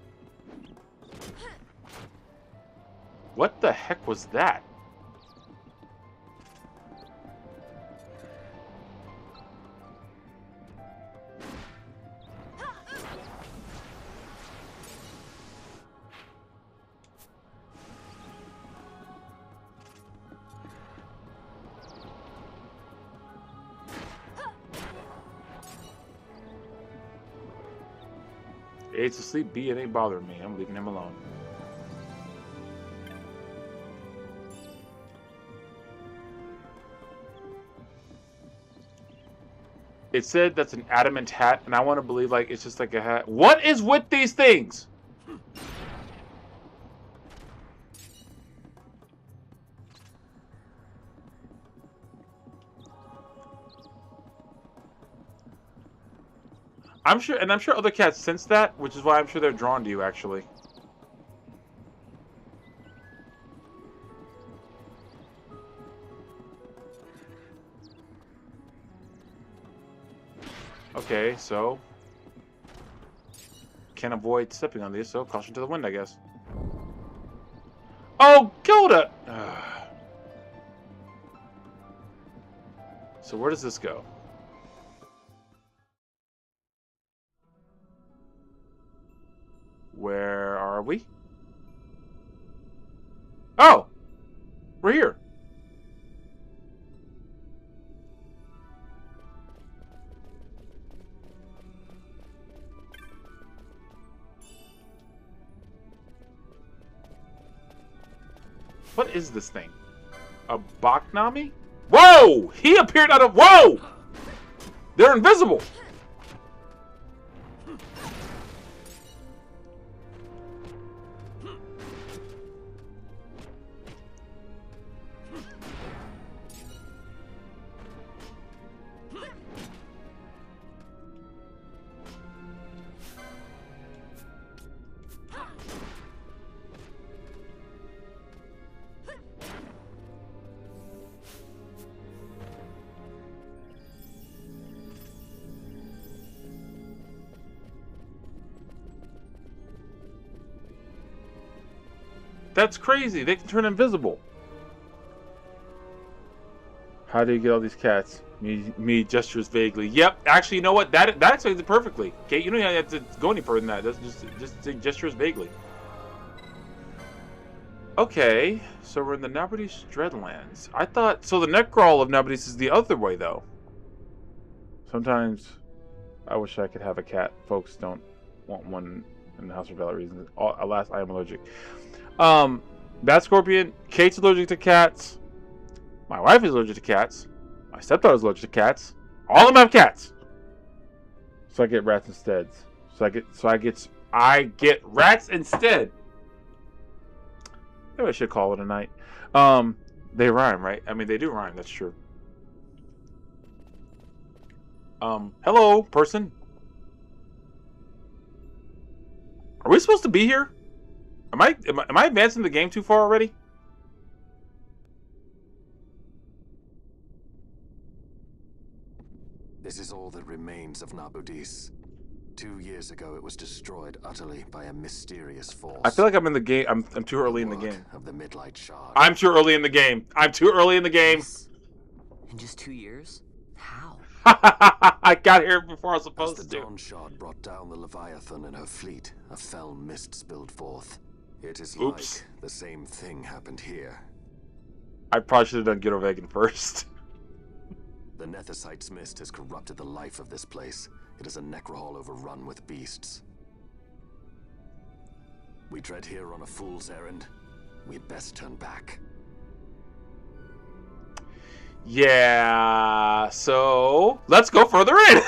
What the heck was that? A's asleep. B, it ain't bothering me. I'm leaving him alone. It said that's an adamant hat, and I want to believe like it's just like a hat. What is with these things? I'm sure other cats sense that, which is why I'm sure they're drawn to you, actually. Okay, so can't avoid stepping on these, so caution to the wind, I guess. Oh, Gilda! So where does this go? Where are we? Oh! We're here. What is this thing? A Baknami? Whoa! He appeared out of... Whoa! They're invisible! That's crazy. They can turn invisible. How do you get all these cats? Me gestures vaguely. Yep. Actually, you know what? That explains it perfectly. Okay, you don't have to go any further than that. That's just say gestures vaguely. Okay, so we're in the Nabardese Dreadlands. I thought so. The neck crawl of Nabardese is the other way, though. Sometimes I wish I could have a cat. Folks don't want one in the house for valid reasons. Alas, I am allergic. Bat Scorpion. Kate's allergic to cats. My wife is allergic to cats. My stepdaughter's allergic to cats. All of them have cats. So I get rats instead. I get rats instead. Maybe I should call it a night. They rhyme, right? I mean, they do rhyme. That's true. Hello, person. Are we supposed to be here? Am I advancing the game too far already? This is all that remains of Nabardese. 2 years ago, it was destroyed utterly by a mysterious force. I feel like I'm in the game. I'm too early in the game. Of the Midlight Shard. I'm too early in the game. I'm too early in the game. In just 2 years? How? I got here before I was supposed to. As the Dawn Shard brought down the Leviathan and her fleet, a fell mist spilled forth. It is like the same thing happened here. I probably should have done Ghetto Vegan first. The Nethicite's mist has corrupted the life of this place. It is a necrohol overrun with beasts. We tread here on a fool's errand. We'd best turn back. Yeah, so let's go further in.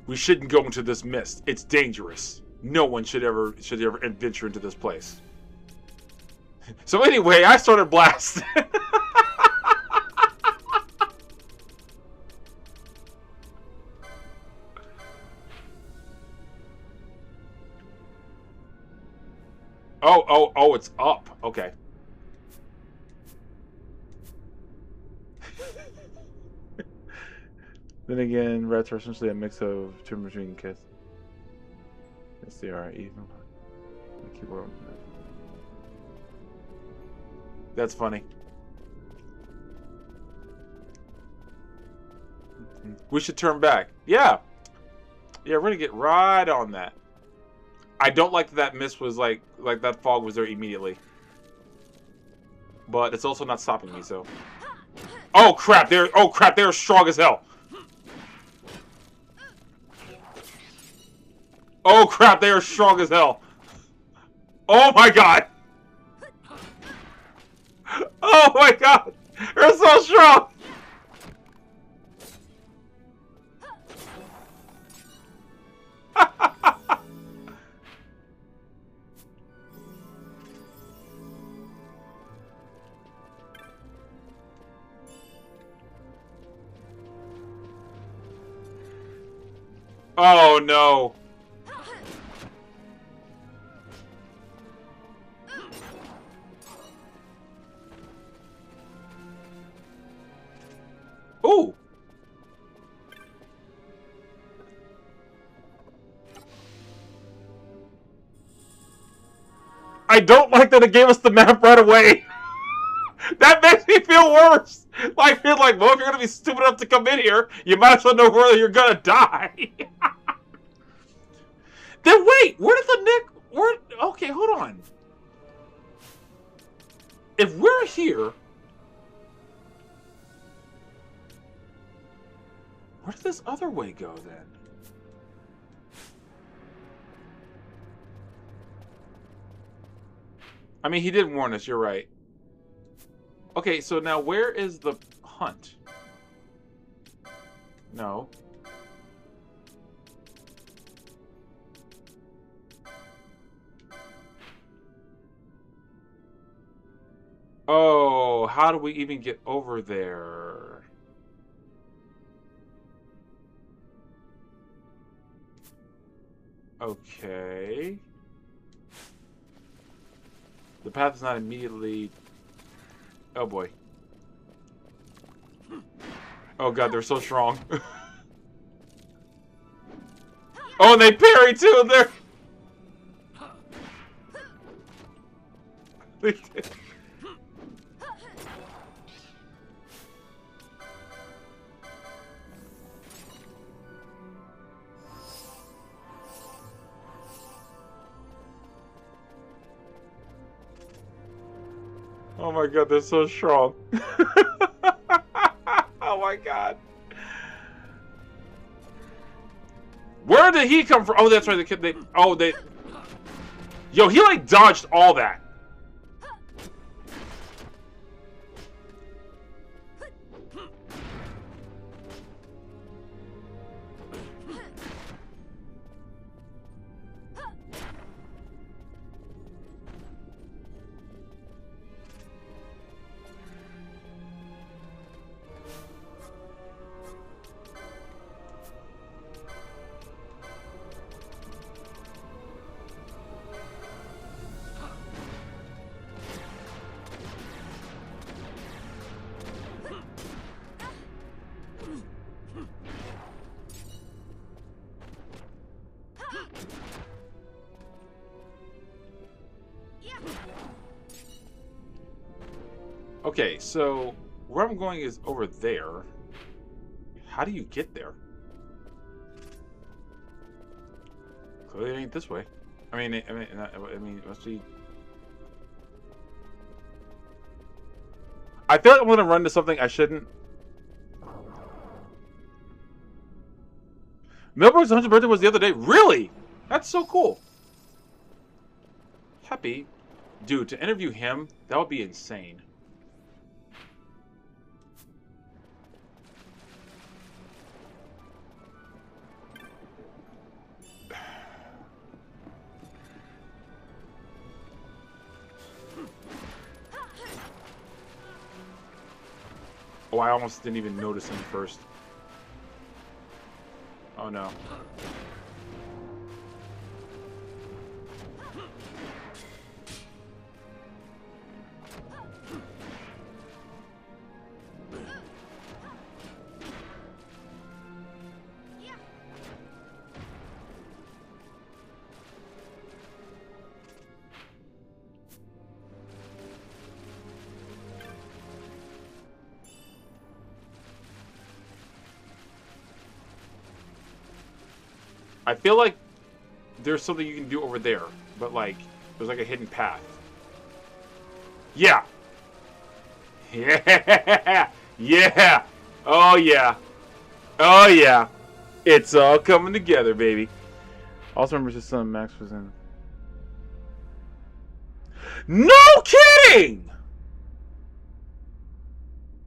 We shouldn't go into this mist. It's dangerous. No one should ever venture into this place. So anyway, I started blasting. Oh, it's up. Okay. Then again, rats are essentially a mix of two between kids. Yes, they are even. That's funny. We should turn back. Yeah. Yeah, we're gonna get right on that. I don't like that mist was like that fog was there immediately. But it's also not stopping me, so. Oh crap, they're strong as hell. Oh crap, they are strong as hell. Oh my god. Oh my god. They're so strong. Oh no. Ooh. I don't like that it gave us the map right away. That makes me feel worse. Like, you're like, well, if you're gonna be stupid enough to come in here, you might as well know whether you're gonna die. Then wait, where did the Nick? Okay, hold on. If we're here, where did this other way go then? I mean, he did warn us. You're right. Okay, so now where is the hunt? No. Oh, how do we even get over there? Okay. The path is not immediately... Oh boy. Oh god, they're so strong. Oh, and they parry too! They're... Oh my god, they're so strong. Oh my god. Where did he come from? Oh, that's right. The kid. They. Yo, he like dodged all that. Okay, so where I'm going is over there. How do you get there? Clearly, it ain't this way. I mean, it must be. I feel like I'm gonna run into something I shouldn't. Milberg's 100th birthday was the other day. Really? That's so cool. Happy, dude. To interview him, that would be insane. Oh, I almost didn't even notice him first. Oh no. I feel like there's something you can do over there, but like there's like a hidden path. Yeah. Yeah. Yeah. Oh yeah. Oh yeah. It's all coming together, baby. Also remember his son Max was in. No kidding!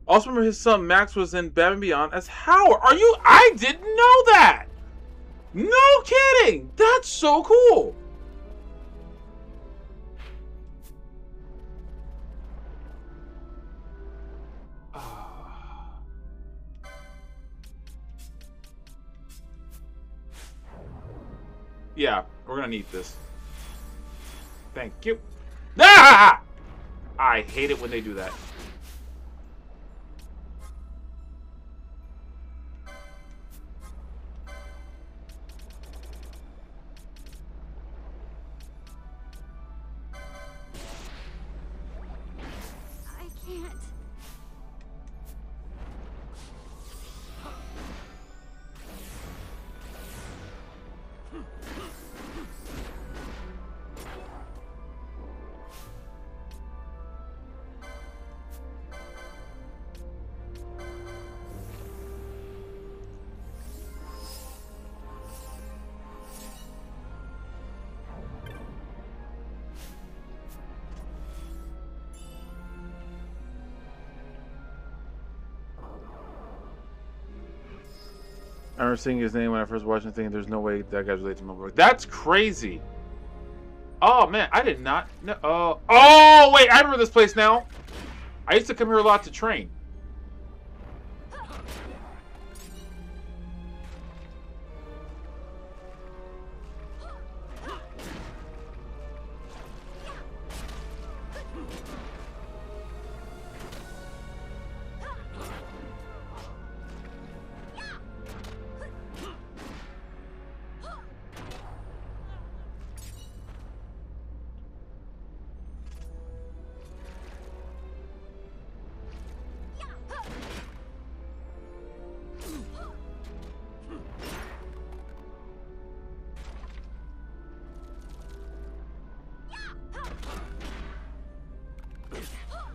Also remember his son Max was in Batman Beyond as Howard. Are you? I didn't know that! No kidding! That's so cool! Yeah, we're gonna need this. Thank you. Ah! I hate it when they do that. I remember seeing his name when I first watched it, thinking there's no way that guy's related to Milberg. That's crazy. Oh man, I did not know. Oh wait, I remember this place now. I used to come here a lot to train.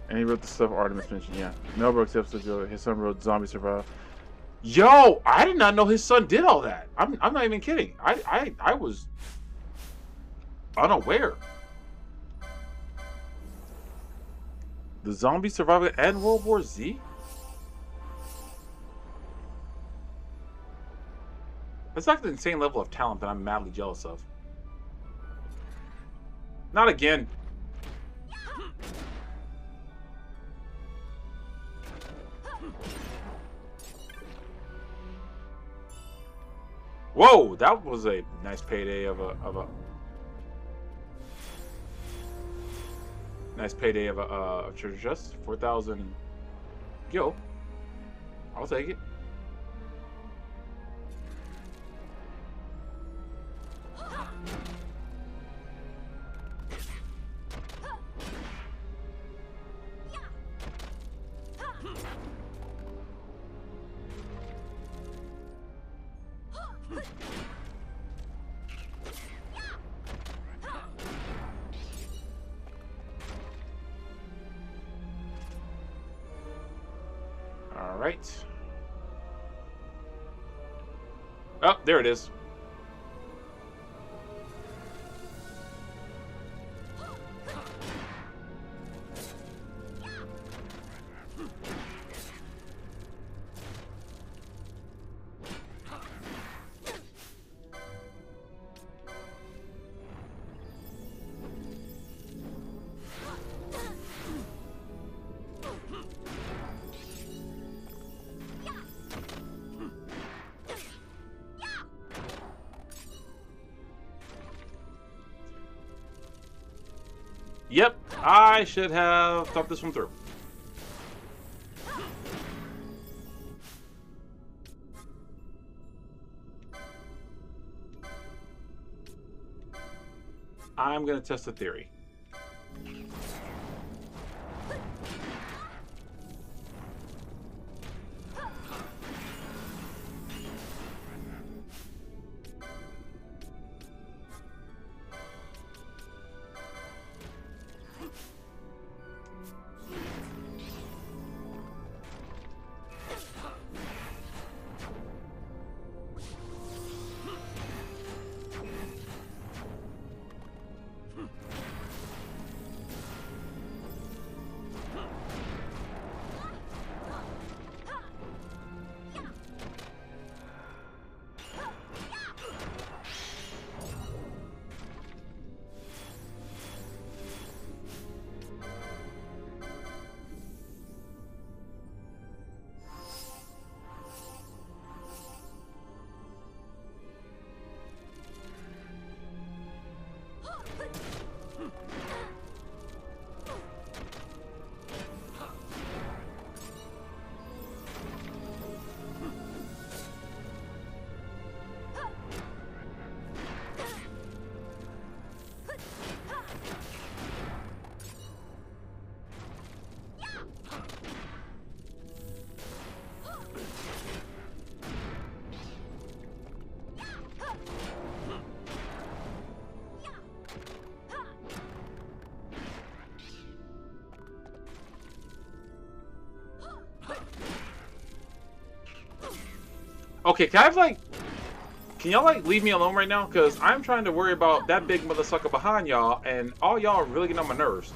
And he wrote the stuff Artemis mentioned, yeah. Mel Brooks episode, his son wrote Zombie Survival. Yo, I did not know his son did all that. I'm not even kidding. I was unaware. The Zombie Survival and World War Z? That's like an insane level of talent that I'm madly jealous of. Not again. Whoa, that was a nice payday of a nice payday of a treasure chest. 4,000. Yo, I'll take it. right. Oh, there it is. Yep, I should have thought this one through. I'm going to test the theory. Okay, can y'all leave me alone right now? Cause I'm trying to worry about that big mother sucker behind y'all, and all y'all are really getting on my nerves.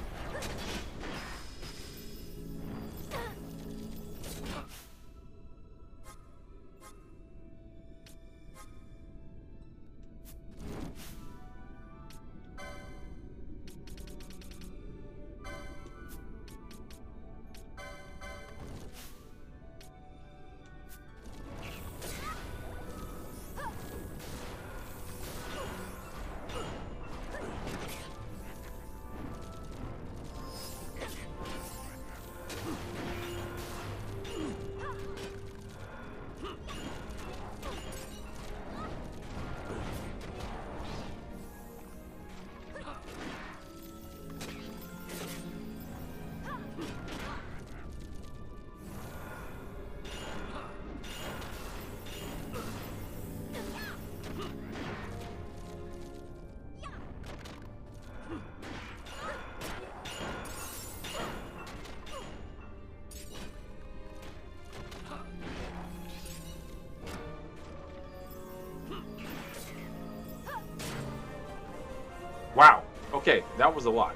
Wow. Okay, that was a lot.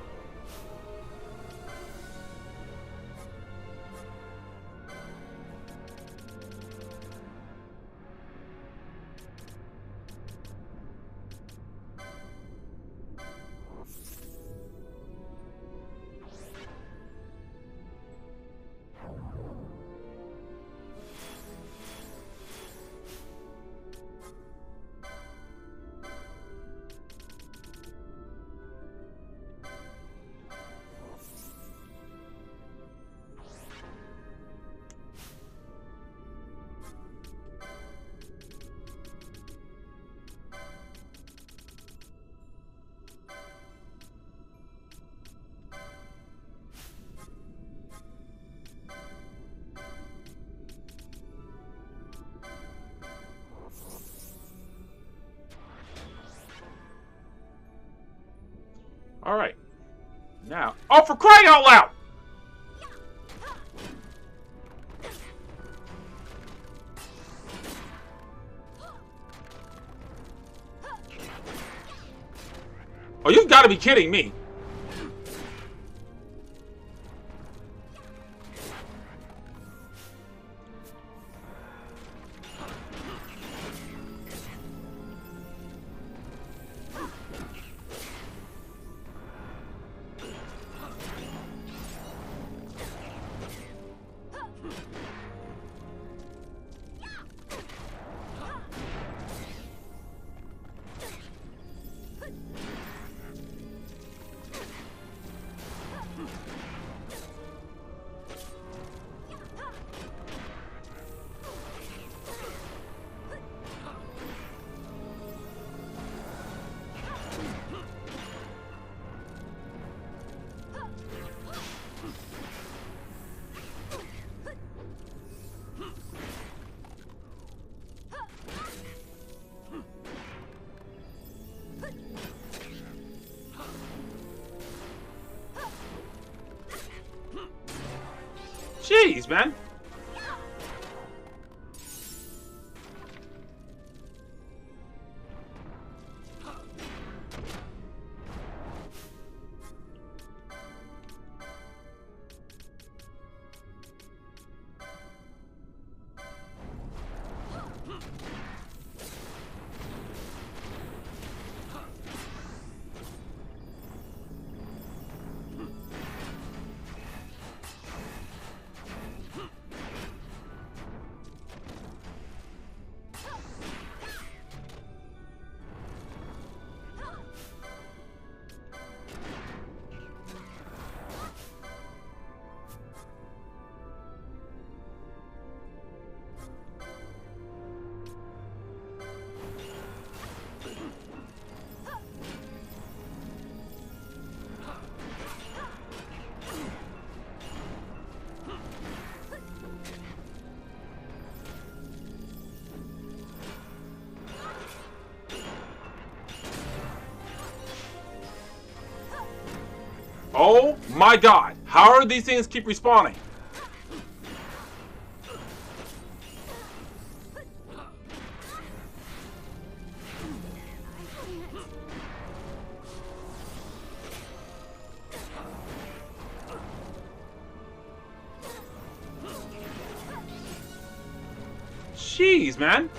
All right. Now, oh, for crying out loud! Oh, you've got to be kidding me. Jeez, man. Oh my god, how are these things keep respawning? Jeez, man.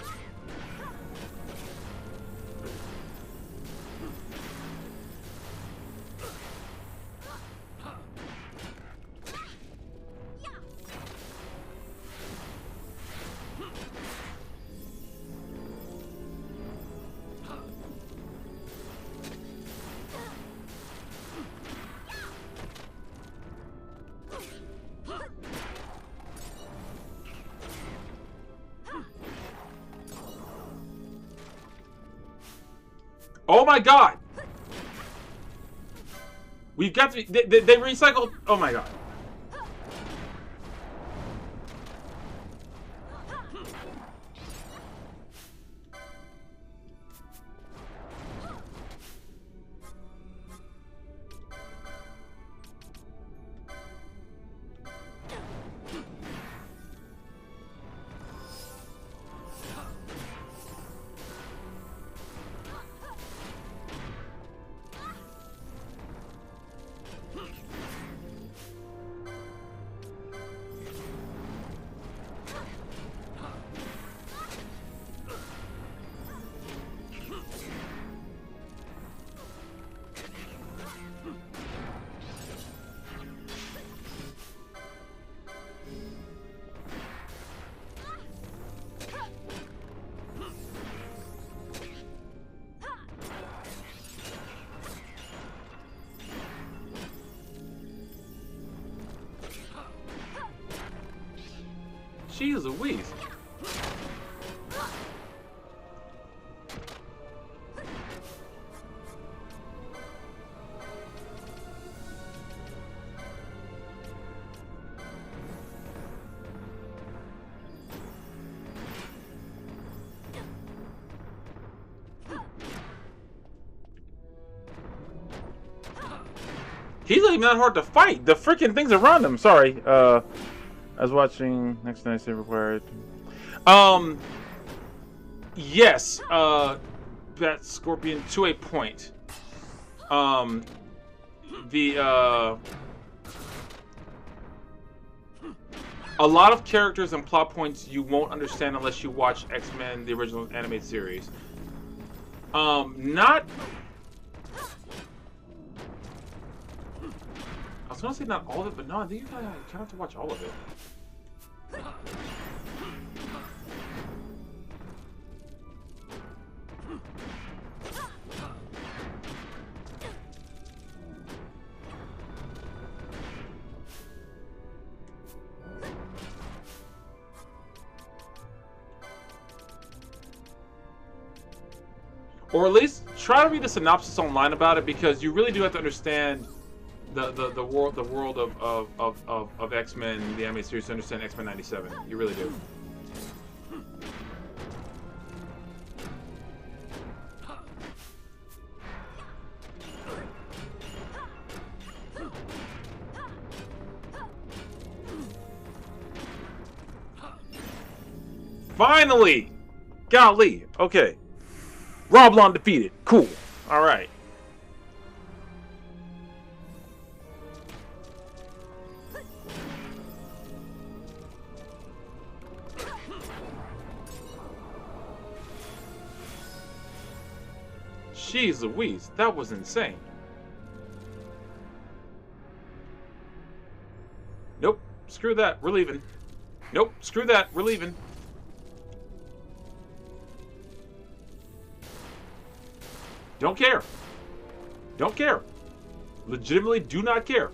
Oh my god! We've got to. They recycled. Oh my god. Jeez Louise. He's not even that hard to fight. The freaking things around him. Sorry. I was watching Next Night Save Required. Yes. Bat Scorpion to a point. A lot of characters and plot points you won't understand unless you watch X-Men, the original animated series. Not... I was gonna say not all of it, but no, I think you kind of have to watch all of it. Or at least try to read the synopsis online about it, because you really do have to understand the world of X-Men, the animated series, to understand X-Men 97. You really do. Finally! Golly! Okay. Roblon defeated. Cool. Alright. Jeez Louise, that was insane. Nope. Screw that. We're leaving. Nope. Screw that. We're leaving. Don't care. Don't care. Legitimately do not care.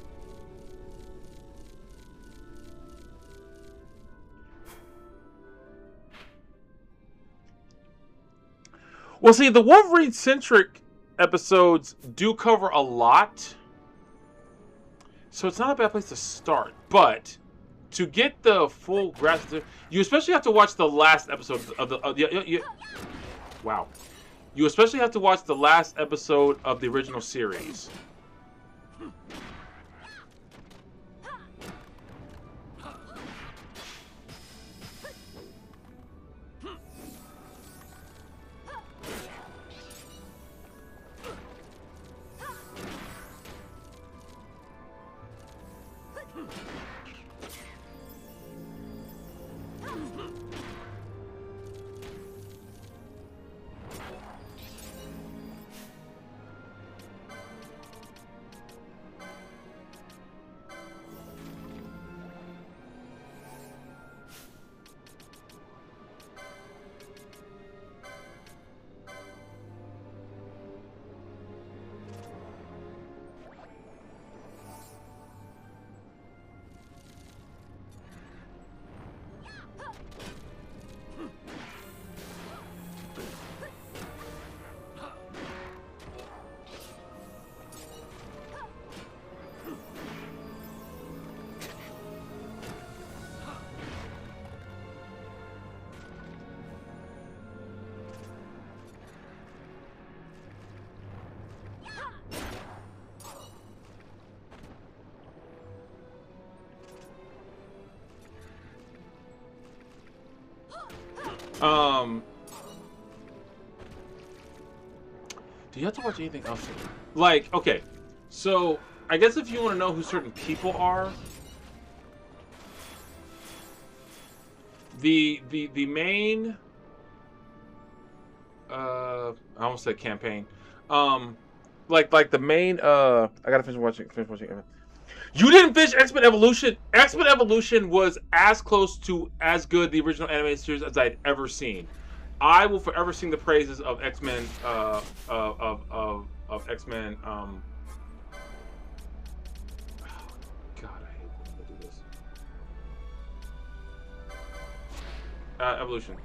Well, see, the Wolverine-centric episodes do cover a lot, so it's not a bad place to start. But to get the full grasp, you especially have to watch the last episode of the. Wow. You especially have to watch the last episode of the original series. Do you have to watch anything else? Like, okay, so I guess if you want to know who certain people are, the main, I almost said campaign, like the main, I gotta finish watching. You didn't finish X-Men Evolution. X-Men Evolution was as close to as good the original animated series as I'd ever seen. I will forever sing the praises of X-Men, of X-Men. Oh, God, I hate when I do this. Evolution.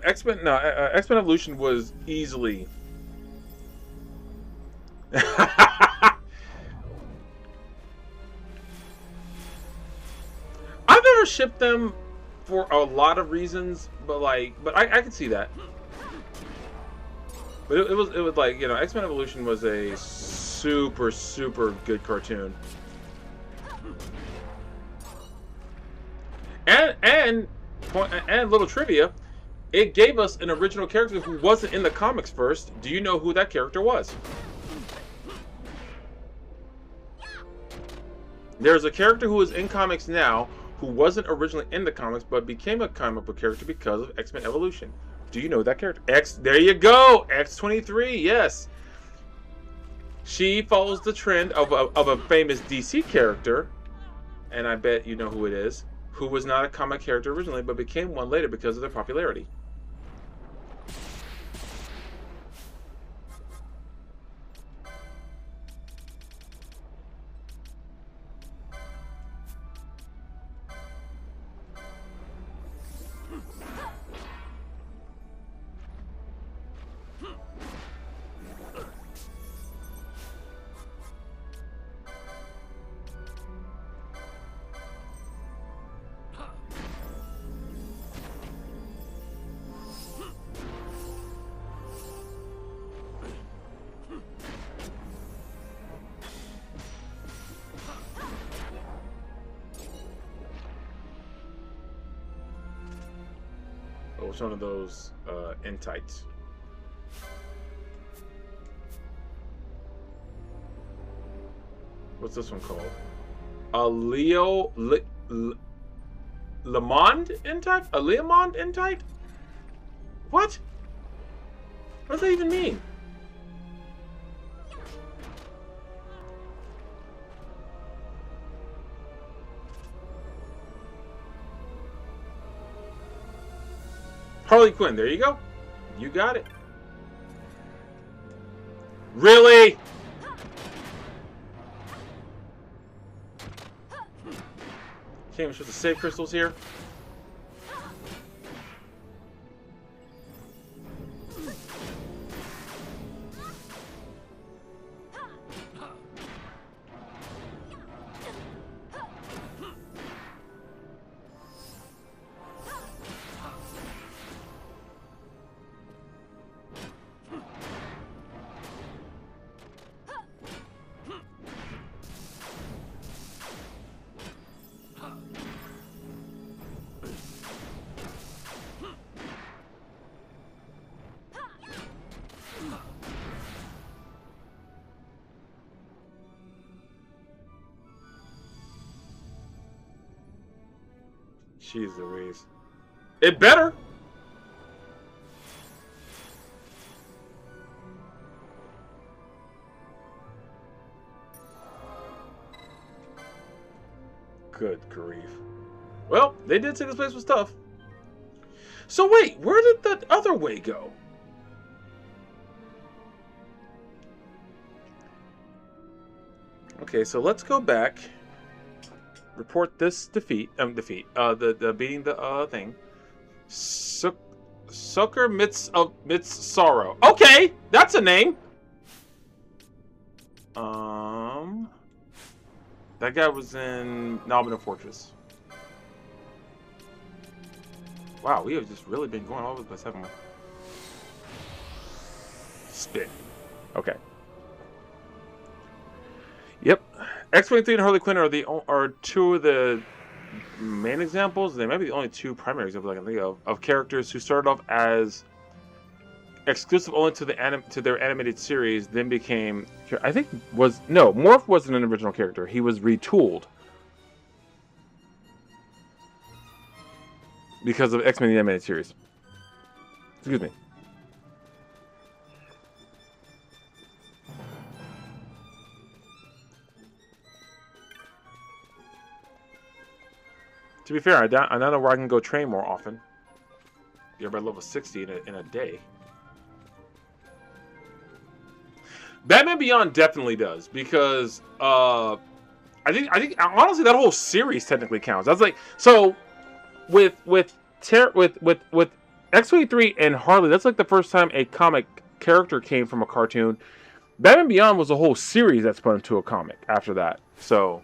X-Men Evolution was easily I've never shipped them for a lot of reasons, but I can see that. But it was like, you know, X-Men Evolution was a super good cartoon. And little trivia, it gave us an original character who wasn't in the comics first. Do you know who that character was? There's a character who is in comics now who wasn't originally in the comics but became a comic book character because of X-Men Evolution. Do you know that character? There you go! X-23, yes. She follows the trend of a famous DC character, and I bet you know who it is, who was not a comic character originally but became one later because of their popularity. Oh, it's one of those in tights. What's this one called? A Lemond in tight? A Leomond in tight? What? What does that even mean? Harley Quinn, there you go. You got it. Really? Can't even show the save crystals here. Jeez Louise. It better! Good grief. Well, they did say this place was tough. So wait, where did that other way go? Okay, so let's go back. Report this defeat. The beating the thing. Sucker midst sorrow. Okay, that's a name. That guy was in Nobina Fortress. Wow, we have just really been going all over the place, haven't we? Spit. Okay. Yep. X-23 and Harley Quinn are two of the main examples. They might be the only two primary examples I can think of characters who started off as exclusive only to their animated series, then became, I think Morph wasn't an original character. He was retooled because of X-Men the animated series. Excuse me. To be fair, I now know where I can go train more often. You're about level 60 in a day. Batman Beyond definitely does, because I think honestly that whole series technically counts. That's like, so with X-23 and Harley, that's like the first time a comic character came from a cartoon Batman Beyond was a whole series that's put into a comic after that. So.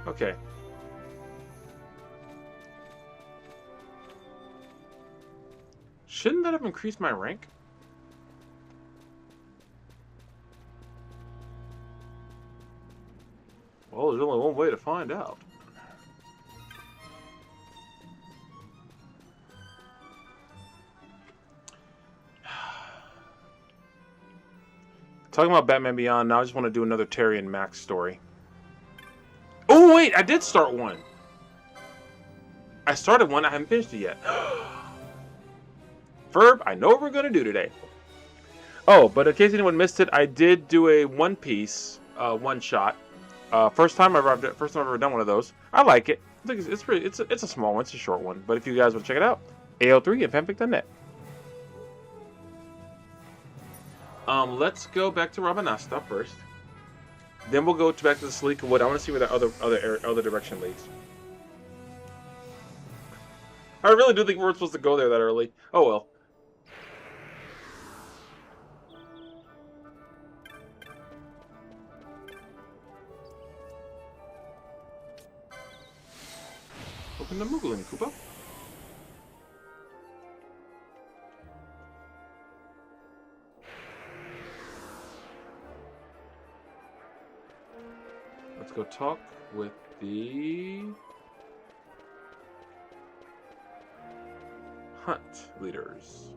Okay. Shouldn't that have increased my rank? Well, there's only one way to find out. Talking about Batman Beyond, now I just want to do another Terry and Max story. Oh, wait, I did start one. I started one, I haven't finished it yet. Ferb, I know what we're going to do today. Oh, but in case anyone missed it, I did do a One Piece one-shot. First time I've ever done one of those. I like it. I think it's a small one, it's a short one. But if you guys want to check it out, AO3 at fanfic.net. Let's go back to Rabanasta first. Then we'll go back to the Sleek Wood. I want to see where that other direction leads. I really do think we weren't supposed to go there that early. Oh well. Open the Mooglin, Koopa. Let's go talk with the hunt leaders.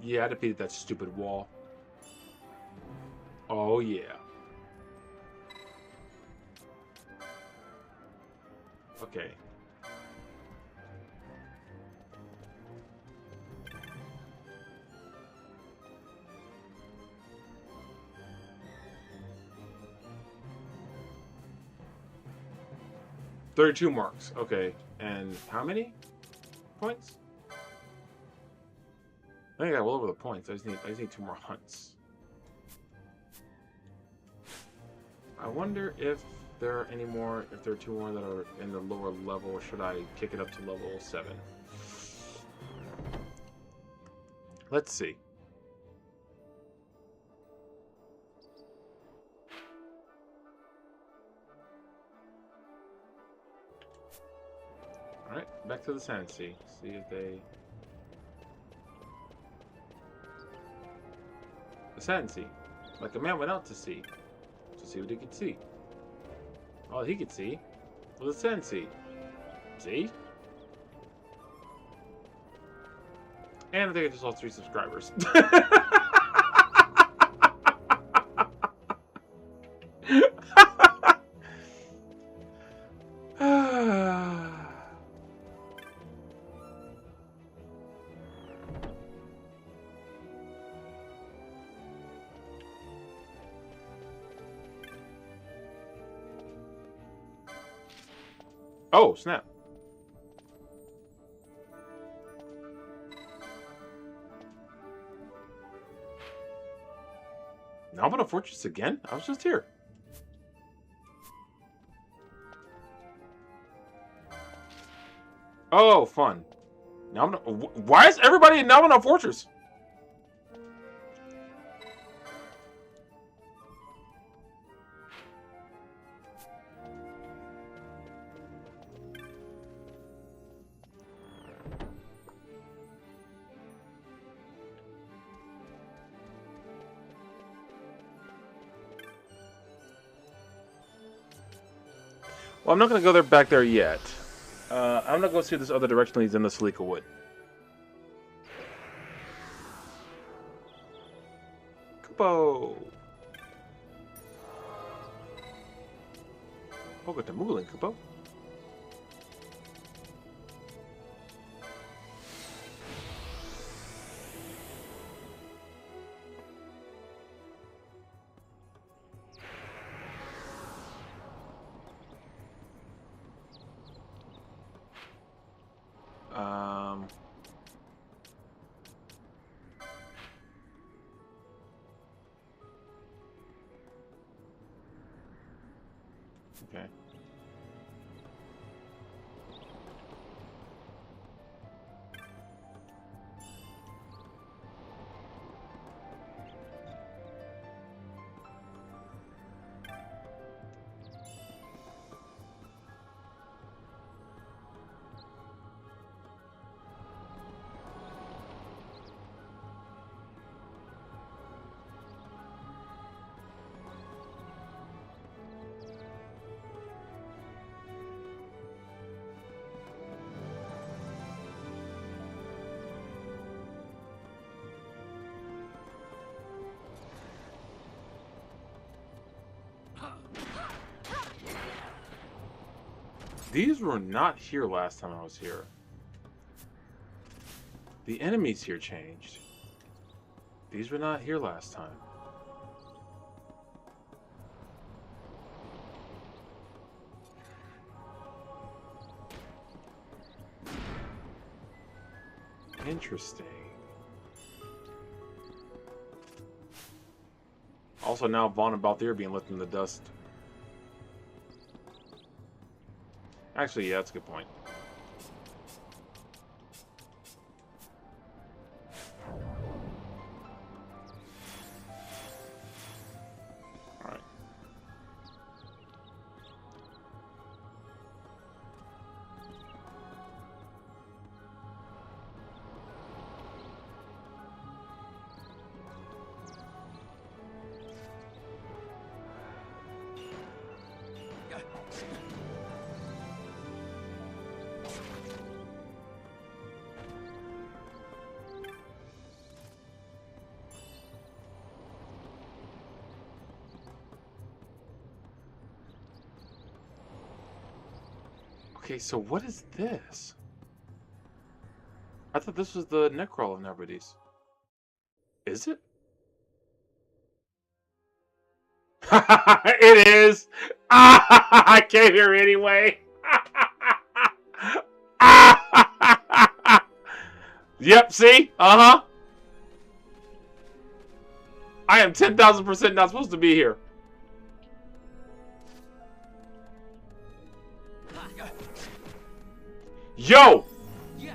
Yeah, I defeated that stupid wall. Oh, yeah. Okay. $32 marks. Okay. And how many points? I think I got well over the points. I just need 2 more hunts. I wonder if there are any more, if there are 2 more that are in the lower level, or should I kick it up to level 7? Let's see. Alright, back to the Sand Sea. See if they... The Sand Sea. Like a man went out to sea. To see what he could see. All he could see was the Sand Sea. See? And I think I just lost 3 subscribers. Oh, snap. Now I'm on a fortress again? I was just here. Oh, fun. Now I'm why is everybody now in a fortress? Well, I'm not going to go there back there yet. I'm going to go see if this other direction leads in the Salika Wood. Kupo! Oh, got the Moogling, Kupo. Okay. These were not here last time I was here. The enemies here changed. These were not here last time. Interesting. Also now Vaughn and Balthier being left in the dust. Actually, yeah, that's a good point. Alright. Okay, so what is this? I thought this was the Necrawler Neverdies. Is it? It is! I came here anyway! Yep, see? Uh-huh. I am 10,000% not supposed to be here. Yo!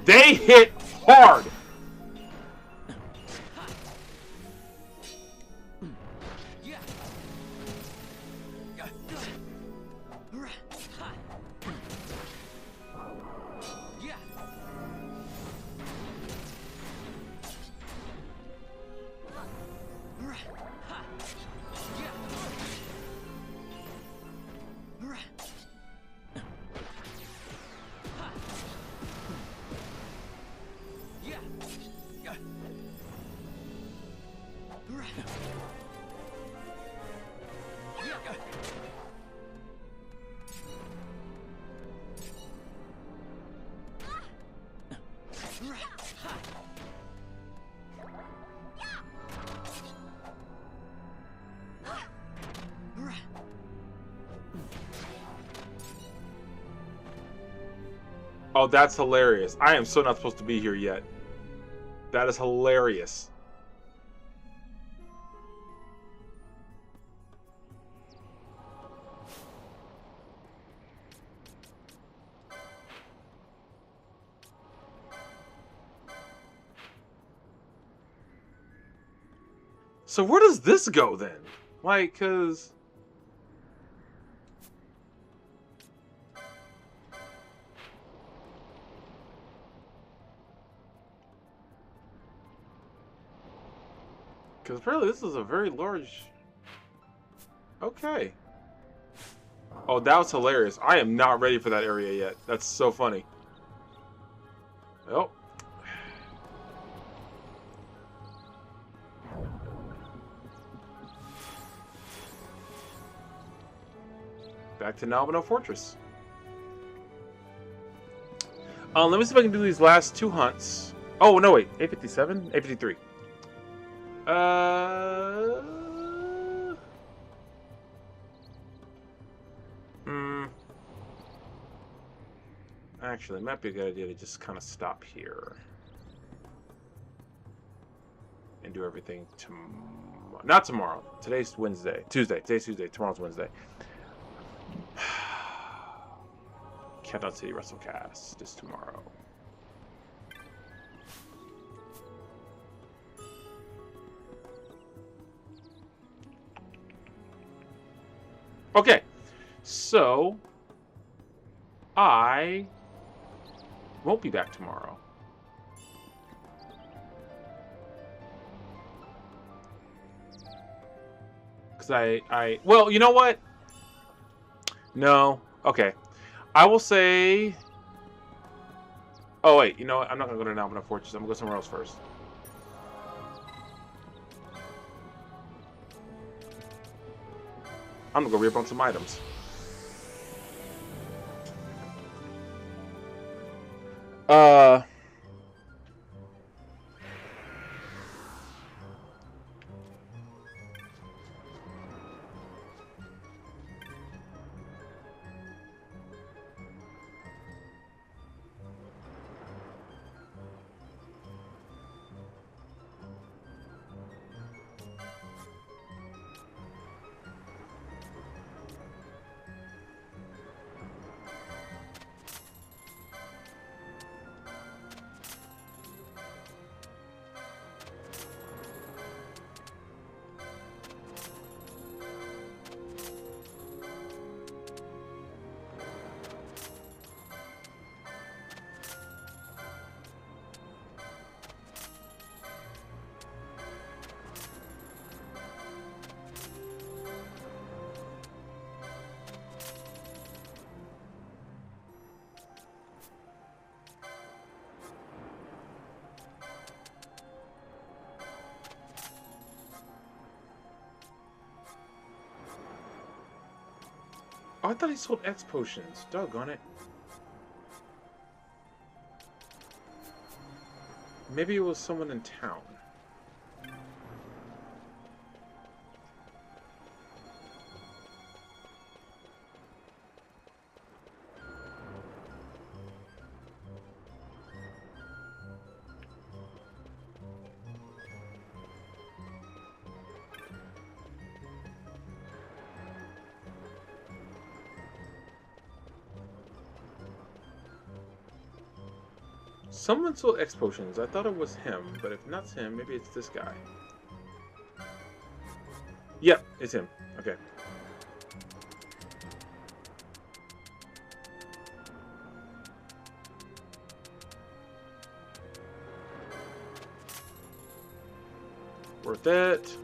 They hit hard! Oh, that's hilarious. I am so not supposed to be here yet. That is hilarious. So where does this go then? Like, cause... Because apparently this is a very large... Okay. Oh, that was hilarious. I am not ready for that area yet. That's so funny. Oh. Back to Nalbano Fortress. Let me see if I can do these last 2 hunts. Oh, no, wait. 857? 853. Actually, it might be a good idea to just kind of stop here. And do everything tomorrow. Not tomorrow. Today's Wednesday. Tuesday. Today's Tuesday. Tomorrow's Wednesday. Countdown City WrestleCast is tomorrow. Okay, so I won't be back tomorrow. Because well, you know what? No. Okay. I will say... Oh, wait. You know what? I'm not going to go to Nalbano Fortress. I'm going to go somewhere else first. I'm going to go rip on some items. Oh, I thought he sold X potions. Doggone it. Maybe it was someone in town. Someone sold X potions. I thought it was him, but if not him, maybe it's this guy. Yep, it's him. Okay. Worth it.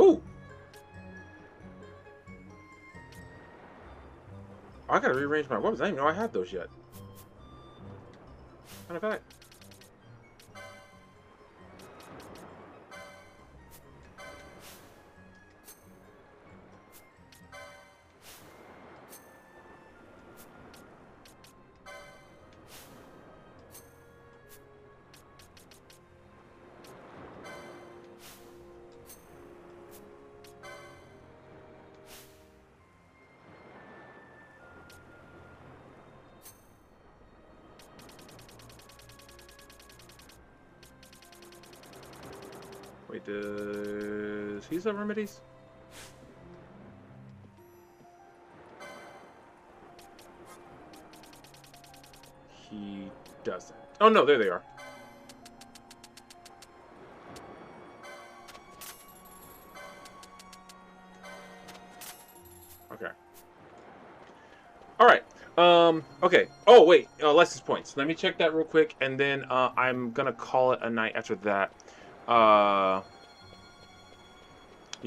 Ooh! I gotta rearrange my weapons. I didn't even know I had those yet. Matter of fact. Wait, does he sell remedies? He doesn't. Oh no, there they are. Okay. Alright. Okay. Oh, wait. License points. Let me check that real quick, and then I'm gonna call it a night after that. Y'all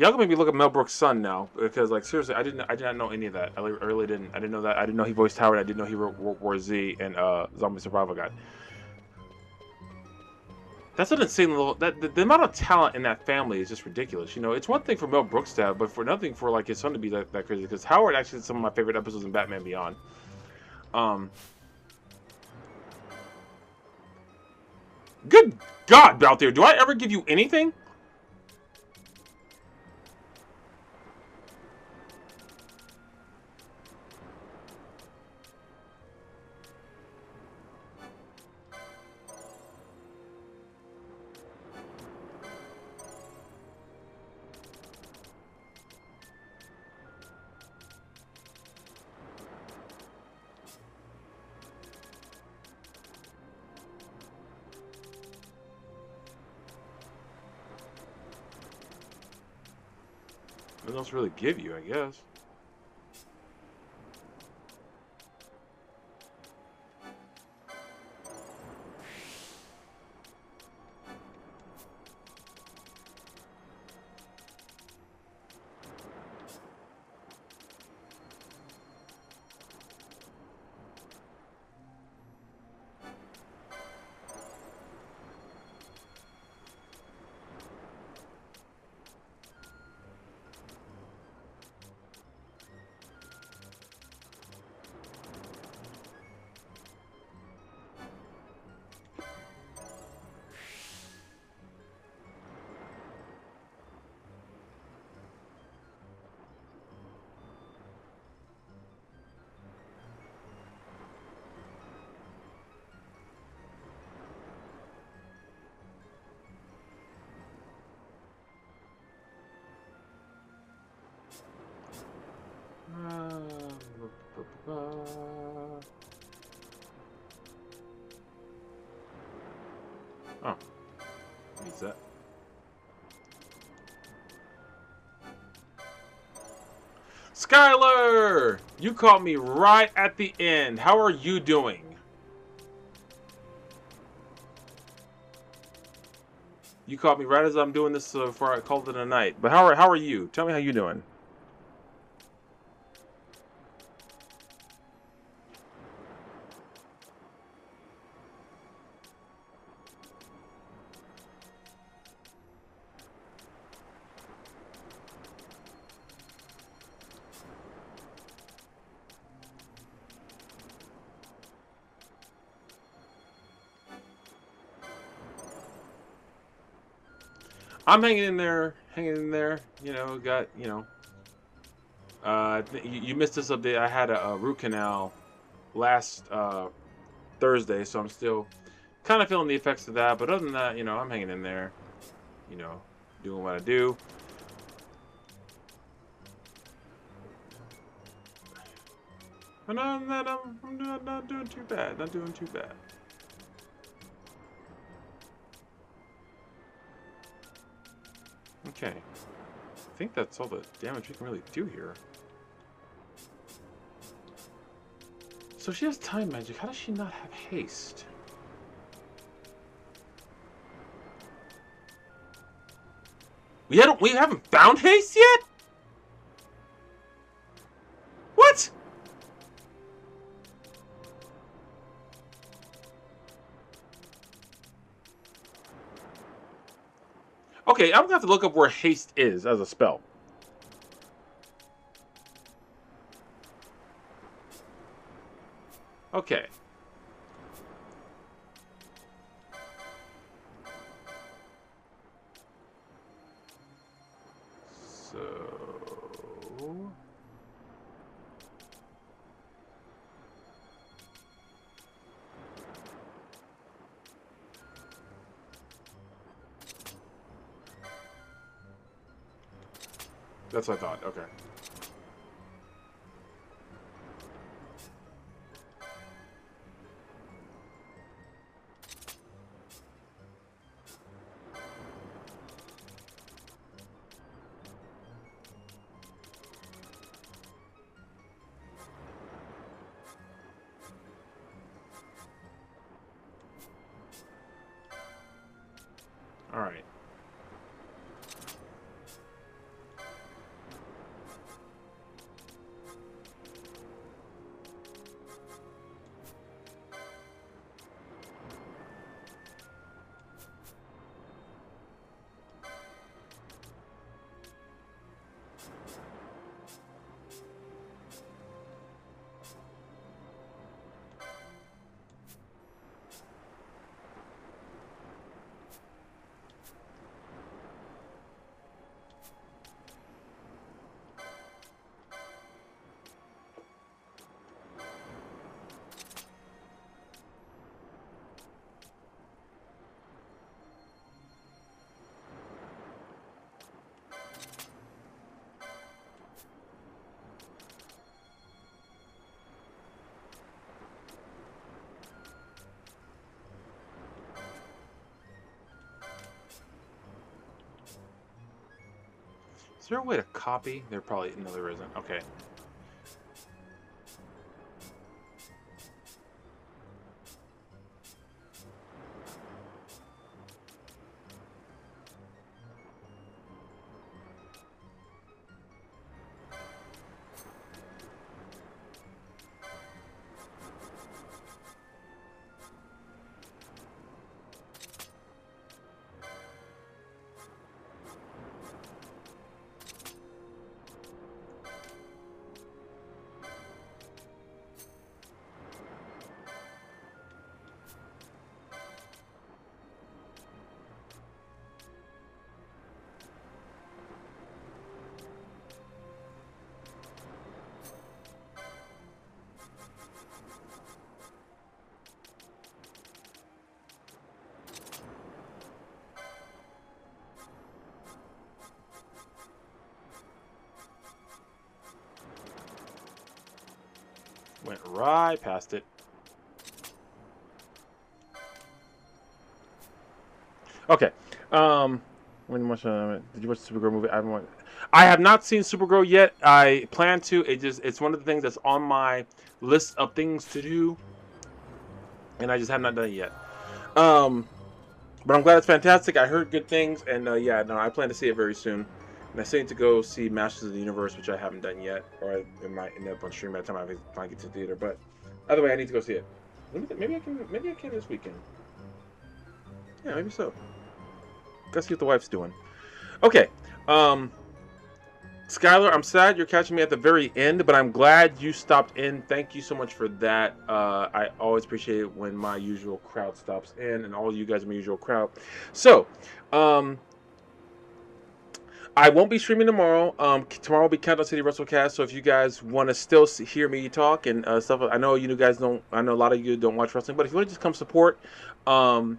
gonna maybe look at Mel Brooks' son now, because like seriously, I did not know any of that. I really didn't. I didn't know that. I didn't know he voiced Howard. I didn't know he wrote World War Z and Zombie Survival Guide. That's an insane little. The amount of talent in that family is just ridiculous. You know, it's one thing for Mel Brooks to have, but for nothing for like his son to be that crazy. Because Howard actually did some of my favorite episodes in Batman Beyond. Good God, Balthier, do I ever give you anything? Nothing else to really give you, I guess. Oh, needs that. Skylar, you caught me right at the end. How are you doing? You caught me right as I'm doing this before I called it a night. But how are you? Tell me how you doing. I'm hanging in there, you know, got, you know, you missed this update. I had a root canal last Thursday, so I'm still kind of feeling the effects of that, but other than that, you know, I'm hanging in there, you know, doing what I do. But other than that, I'm not doing too bad, not doing too bad. Okay, I think that's all the damage we can really do here. So she has time magic. How does she not have haste? We haven't found Haste yet? What? Okay, I'm gonna have to look up where Haste is as a spell. Okay. So... That's what I thought. Okay. All right. Is there a way to copy? There probably no, there isn't. Okay. Went right past it. Okay. When much? Did you watch the Supergirl movie? I have not seen Supergirl yet. I plan to. It's one of the things that's on my list of things to do, and I just have not done it yet. But I'm glad it's fantastic. I heard good things, and yeah, no, I plan to see it very soon. And I still need to go see Masters of the Universe, which I haven't done yet, or it might end up on stream by the time I finally get to the theater. But either way, I need to go see it. Maybe I can this weekend. Yeah, maybe so. Gotta see what the wife's doing. Okay. Skylar, I'm sad you're catching me at the very end, but I'm glad you stopped in. Thank you so much for that. I always appreciate it when my usual crowd stops in, and all you guys are my usual crowd. So, I won't be streaming tomorrow. Tomorrow will be Countdown City WrestleCast. So if you guys want to still hear me talk and stuff, I know you guys don't. I know a lot of you don't watch wrestling, but if you want to just come support, I'm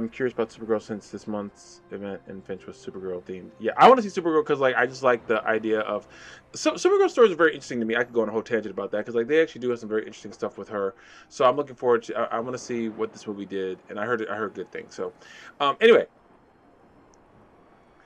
curious about Supergirl since this month's event in Finch was Supergirl themed. Yeah, I want to see Supergirl because I just like the idea of Supergirl stories are very interesting to me. I could go on a whole tangent about that because they actually do have some very interesting stuff with her. So I'm looking forward to. I want to see what this movie did, and I heard good things. So anyway.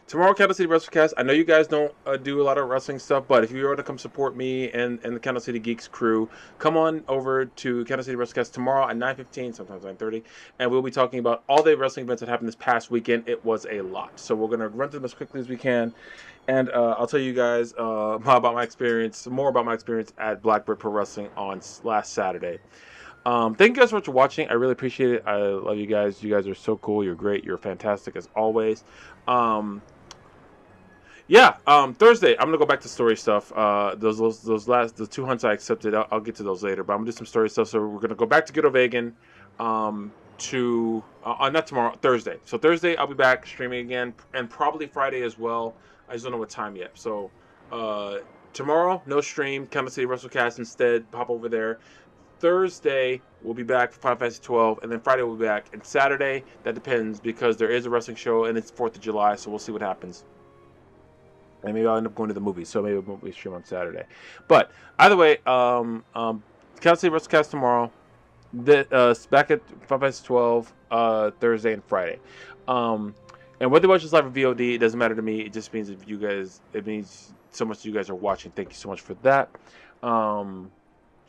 tomorrow, Kansas City WrestleCast. I know you guys don't do a lot of wrestling stuff, but if you want to come support me and the Kansas City Geeks crew, come on over to Kansas City WrestleCast tomorrow at 9:15, sometimes 9:30, and we'll be talking about all the wrestling events that happened this past weekend. It was a lot, so we're gonna run through them as quickly as we can, and I'll tell you guys more about my experience at Blackbird Pro Wrestling on last Saturday. Thank you guys so much for watching. I really appreciate it. I love you guys. You guys are so cool. You're great. You're fantastic as always. Thursday I'm gonna go back to story stuff. Those two hunts I accepted. I'll get to those later, but I'm gonna do some story stuff. So we're gonna go back to Good Vegan not tomorrow, Thursday. So Thursday I'll be back streaming again, and probably Friday as well. I just don't know what time yet. So tomorrow no stream. Kansas City WrestleCast instead. Pop over there. Thursday we'll be back for Final Fantasy 12, and then Friday we'll be back. And Saturday, that depends because there is a wrestling show and it's 4th of July, so we'll see what happens. And maybe I'll end up going to the movie, so maybe we'll stream on Saturday. But either way, Kansas City WrestleCast tomorrow. Back at Final Fantasy 12 Thursday and Friday. And whether you watch this live or VOD, it doesn't matter to me. It just means it means so much you guys are watching. Thank you so much for that.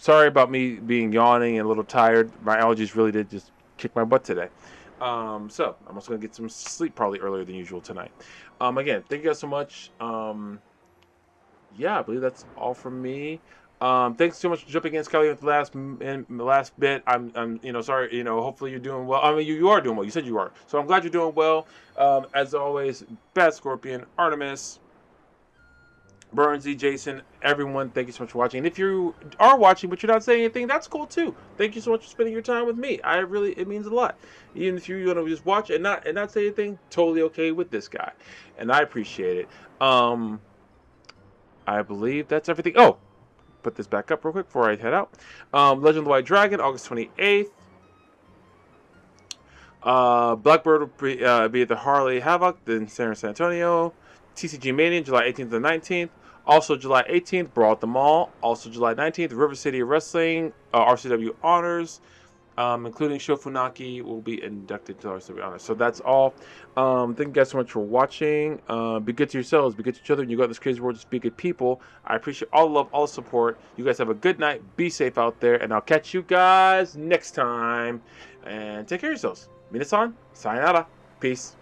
Sorry about me being yawning and a little tired. My allergies really did just kick my butt today. So I'm also gonna get some sleep probably earlier than usual tonight. Again, thank you guys so much. I believe that's all from me. Thanks so much for jumping in, Scully, with the last bit. I'm sorry. Hopefully you're doing well. I mean, you are doing well. You said you are, so I'm glad you're doing well. As always, Bad Scorpion, Artemis, Burnsy, Jason, everyone, thank you so much for watching. And if you are watching but you're not saying anything, that's cool too. Thank you so much for spending your time with me. It means a lot. Even if you want to just watch and not say anything, totally okay with this guy, and I appreciate it. I believe that's everything. Oh, put this back up real quick before I head out. Legend of the White Dragon, August 28th. Blackbird will be at the Harley Havoc in San Antonio. TCG Mania, July 18th to 19th. Also, July 18th, Brawl at the Mall. Also, July 19th, River City Wrestling, RCW Honors, including Sho Funaki will be inducted to RCW Honors. So that's all. Thank you guys so much for watching. Be good to yourselves. Be good to each other. When you go out in this crazy world, just be good people. I appreciate all the love, all the support. You guys have a good night. Be safe out there. And I'll catch you guys next time. And take care of yourselves. Minasan, sayonara. Peace.